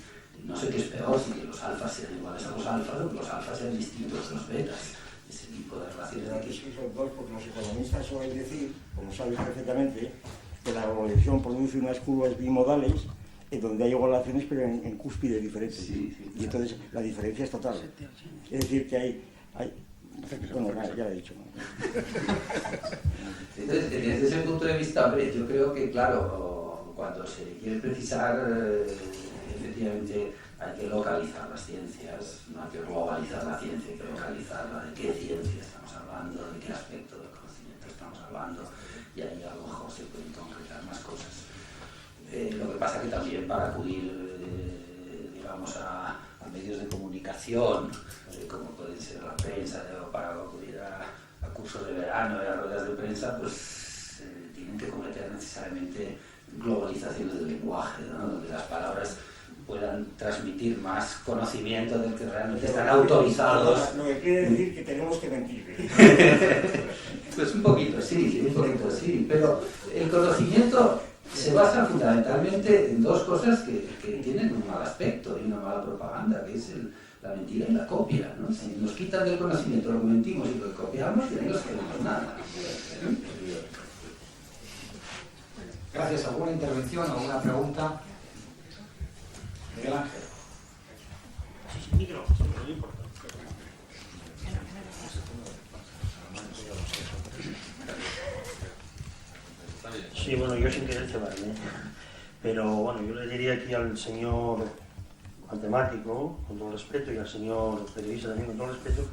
no sé qué es peor, si que los alfas sean iguales a los alfas o que los alfas sean distintos de los betas. Ese tipo de relaciones de aquí. Son dos, porque los economistas suelen decir, como sabéis perfectamente, que la globalización produce unas curvas bimodales en donde hay igualaciones pero en cúspides diferentes. Sí, sí, y entonces la diferencia es total. Es decir, que hay bueno, ya lo he dicho. Entonces, desde ese punto de vista, hombre, yo creo que, claro, cuando se quiere precisar, efectivamente hay que localizar las ciencias, no hay que globalizar la ciencia, hay que localizarla, de qué ciencia estamos hablando, de qué aspecto del conocimiento estamos hablando, y ahí a lo mejor se pueden concretar más cosas. Lo que pasa que también para acudir, digamos, a medios de comunicación, como pueden ser la prensa, o para acudir a cursos de verano y a ruedas de prensa, pues tienen que cometer necesariamente globalizaciones del lenguaje, ¿no? Donde las palabras puedan transmitir más conocimiento del que realmente están autorizados. Lo que quiere decir que tenemos que mentir. Pues un poquito sí, pero el conocimiento se basa fundamentalmente en dos cosas que tienen un mal aspecto y una mala propaganda, que es la mentira y la copia, ¿no? Si nos quitan del conocimiento, lo mentimos y lo copiamos, y no tenemos nada. Gracias. ¿Alguna intervención, alguna pregunta? Miguel Ángel. Sí, bueno, yo sin querer cebarme, pero bueno, yo le diría aquí al señor matemático, con todo respeto, y al señor periodista también, con todo respeto,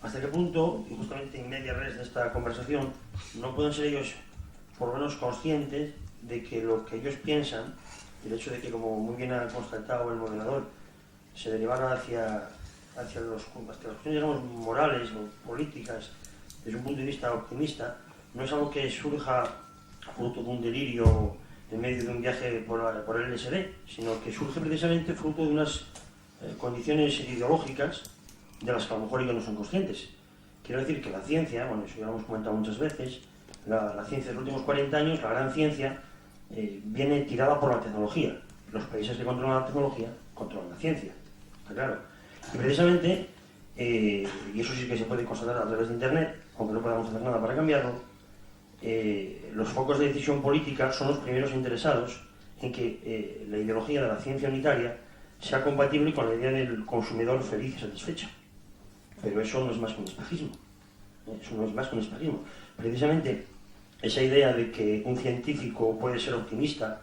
hasta qué punto, y justamente en media res de esta conversación, no pueden ser ellos por lo menos conscientes de que lo que ellos piensan, el hecho de que, como muy bien ha constatado el moderador, se derivara hacia las cuestiones, digamos, morales o políticas, desde un punto de vista optimista, no es algo que surja fruto de un delirio en medio de un viaje por el LSD, sino que surge precisamente fruto de unas condiciones ideológicas de las que a lo mejor ellos no son conscientes. Quiero decir que la ciencia, bueno, eso ya lo hemos comentado muchas veces, la ciencia de los últimos 40 años, la gran ciencia, viene tirada por la tecnología. Los países que controlan la tecnología controlan la ciencia, está claro. Y precisamente, y eso sí que se puede constatar a través de Internet, aunque no podamos hacer nada para cambiarlo, los focos de decisión política son los primeros interesados en que la ideología de la ciencia unitaria sea compatible con la idea del consumidor feliz y satisfecho. Pero eso no es más que un espejismo. Eso no es más que un espejismo. Precisamente esa idea de que un científico puede ser optimista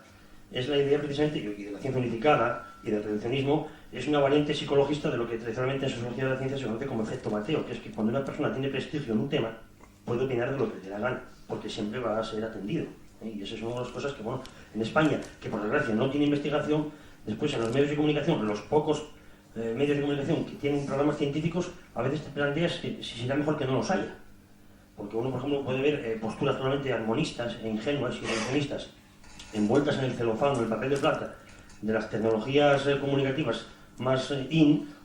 es la idea precisamente de la ciencia unificada y del reduccionismo. Es una variante psicologista de lo que tradicionalmente en sociología de la ciencia se conoce como efecto Mateo, que es que cuando una persona tiene prestigio en un tema, puede opinar de lo que le dé la gana, porque siempre va a ser atendido. Y esa es una de las cosas que, bueno, en España, que por desgracia no tiene investigación, después en los medios de comunicación, los pocos medios de comunicación que tienen programas científicos, a veces te planteas si será mejor que no los haya. Porque uno, por ejemplo, puede ver posturas totalmente armonistas e ingenuas y reduccionistas, envueltas en el celofán o en el papel de plata, de las tecnologías comunicativas más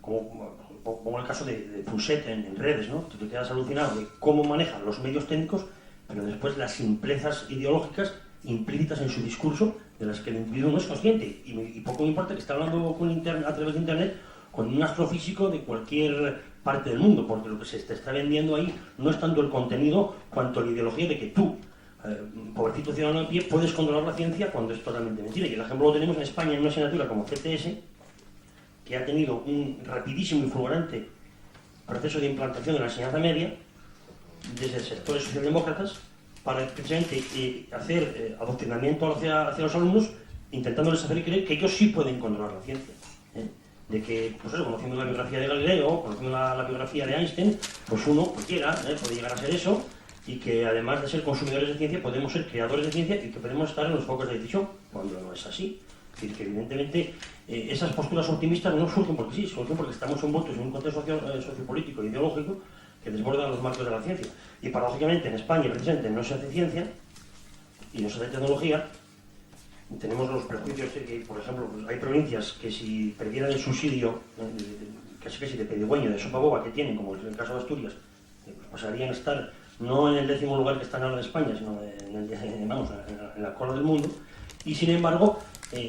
como pongo el caso de Fuset en redes, ¿no? Te quedas alucinado de cómo manejan los medios técnicos, pero después las simplezas ideológicas implícitas en su discurso, de las que el individuo no es consciente. Y poco me importa que esté hablando a través de Internet con un astrofísico de cualquier parte del mundo, porque lo que se te está vendiendo ahí no es tanto el contenido cuanto la ideología de que tú, pobrecito ciudadano a pie, puedes controlar la ciencia cuando es totalmente mentira. Y el ejemplo lo tenemos en España en una asignatura como CTS, que ha tenido un rapidísimo y fulgurante proceso de implantación de la enseñanza media desde sectores socialdemócratas para precisamente hacer adoctrinamiento hacia los alumnos, intentándoles hacer creer que ellos sí pueden controlar la ciencia. De que, pues eso, conociendo la biografía de Galileo, conociendo la biografía de Einstein, pues uno cualquiera puede llegar a ser eso, y que además de ser consumidores de ciencia podemos ser creadores de ciencia y que podemos estar en los focos de decisión, cuando no es así. Es decir, que evidentemente esas posturas optimistas no surgen porque sí, surgen porque estamos envueltos en un contexto sociopolítico e ideológico que desborda los marcos de la ciencia. Y paradójicamente en España precisamente no se hace ciencia y no se hace tecnología. Tenemos los prejuicios que, por ejemplo, pues hay provincias que si perdieran el subsidio casi de pedigüeño, de sopa boba que tienen, como es el caso de Asturias, pues pasarían a estar no en el 10º lugar que están ahora de España, sino en la cola del mundo. Y sin embargo,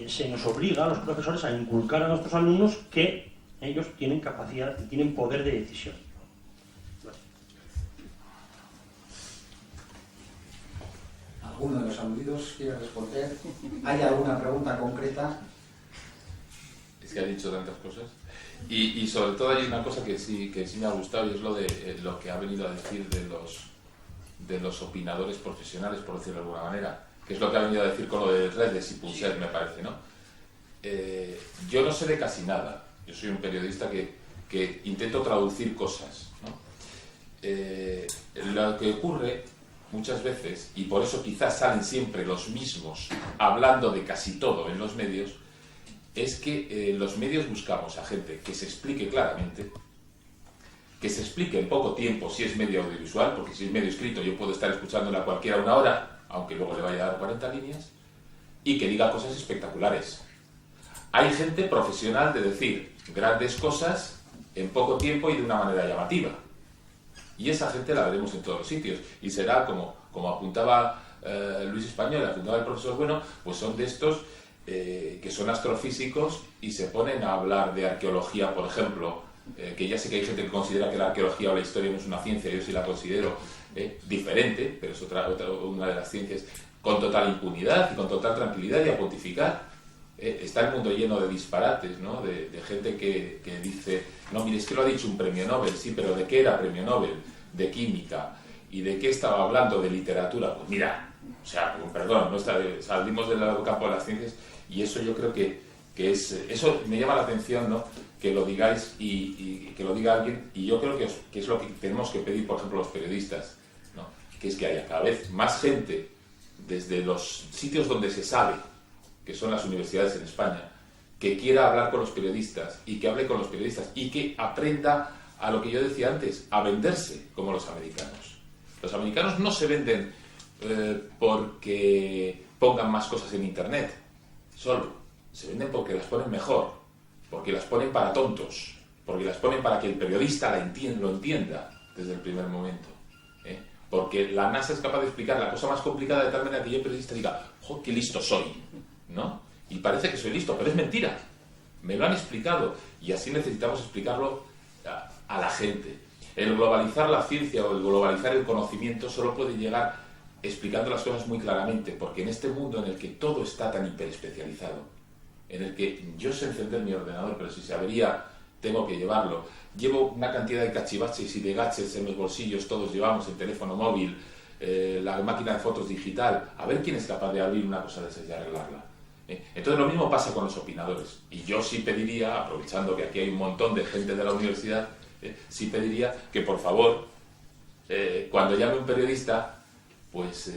se nos obliga a los profesores a inculcar a nuestros alumnos que ellos tienen capacidad y tienen poder de decisión. ¿Alguno de los aludidos quiere responder? ¿Hay alguna pregunta concreta? Es que ha dicho tantas cosas. Y sobre todo hay una cosa que sí me ha gustado, y es lo de lo que ha venido a decir de los opinadores profesionales, por decirlo de alguna manera, que es lo que ha venido a decir con lo de redes y Pulser, me parece, ¿no? Yo no sé de casi nada. Yo soy un periodista que intento traducir cosas, ¿no? Lo que ocurre muchas veces, y por eso quizás salen siempre los mismos hablando de casi todo en los medios, es que los medios buscamos a gente que se explique claramente, que se explique en poco tiempo si es medio audiovisual, porque si es medio escrito yo puedo estar escuchándola a cualquiera una hora, aunque luego le vaya a dar 40 líneas, y que diga cosas espectaculares. Hay gente profesional de decir grandes cosas en poco tiempo y de una manera llamativa. Y esa gente la veremos en todos los sitios. Y será, como apuntaba Luis Español, apuntaba el profesor Bueno, pues son de estos que son astrofísicos y se ponen a hablar de arqueología, por ejemplo, que ya sé que hay gente que considera que la arqueología o la historia no es una ciencia, yo sí la considero diferente, pero es una de las ciencias, con total impunidad y con total tranquilidad, y a pontificar. Está el mundo lleno de disparates, ¿no? De gente que dice, no, mire, es que lo ha dicho un premio Nobel, sí, pero ¿de qué era premio Nobel? De química. ¿Y de qué estaba hablando? De literatura. Pues mira, o sea, perdón, salimos del campo de las ciencias, y eso yo creo que es, eso me llama la atención, ¿no? Que lo digáis y que lo diga alguien, y yo creo que es lo que tenemos que pedir, por ejemplo, los periodistas, ¿no? Que es que haya cada vez más gente desde los sitios donde se sabe, que son las universidades en España, que quiera hablar con los periodistas y que hable con los periodistas y que aprenda a lo que yo decía antes, a venderse como los americanos. Los americanos no se venden porque pongan más cosas en Internet, solo. Se venden porque las ponen mejor, porque las ponen para tontos, porque las ponen para que el periodista lo entienda desde el primer momento. Porque la NASA es capaz de explicar la cosa más complicada de tal manera que yo, periodista, diga, ¡jo, qué listo soy! ¿No? Y parece que soy listo, pero es mentira. Me lo han explicado, y así necesitamos explicarlo a la gente. El globalizar la ciencia o el globalizar el conocimiento solo puede llegar explicando las cosas muy claramente, porque en este mundo en el que todo está tan hiperespecializado, en el que yo sé encender mi ordenador, pero si se avería tengo que llevarlo. Llevo una cantidad de cachivaches y de gadgets en los bolsillos, todos llevamos el teléfono móvil, la máquina de fotos digital, a ver quién es capaz de abrir una cosa de esas y arreglarla. Entonces lo mismo pasa con los opinadores. Y yo sí pediría, aprovechando que aquí hay un montón de gente de la universidad, sí pediría que por favor, cuando llame un periodista, pues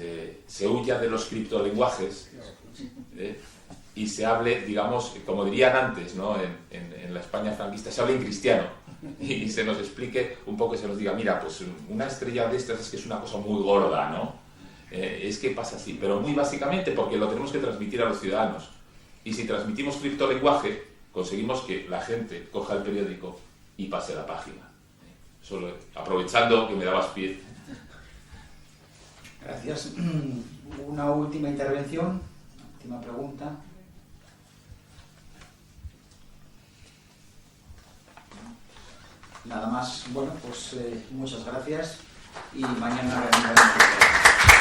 se huya de los criptolenguajes y se hable, digamos, como dirían antes, ¿no? En la España franquista, se hable en cristiano y se nos explique un poco y se nos diga, mira, pues una estrella de estas es que es una cosa muy gorda, ¿no? Es que pasa así, pero muy básicamente porque lo tenemos que transmitir a los ciudadanos. Y si transmitimos criptolenguaje, conseguimos que la gente coja el periódico y pase la página. Solo aprovechando que me dabas pie. Gracias. Una última intervención, última pregunta. Nada más. Bueno, pues muchas gracias y mañana reanudamos.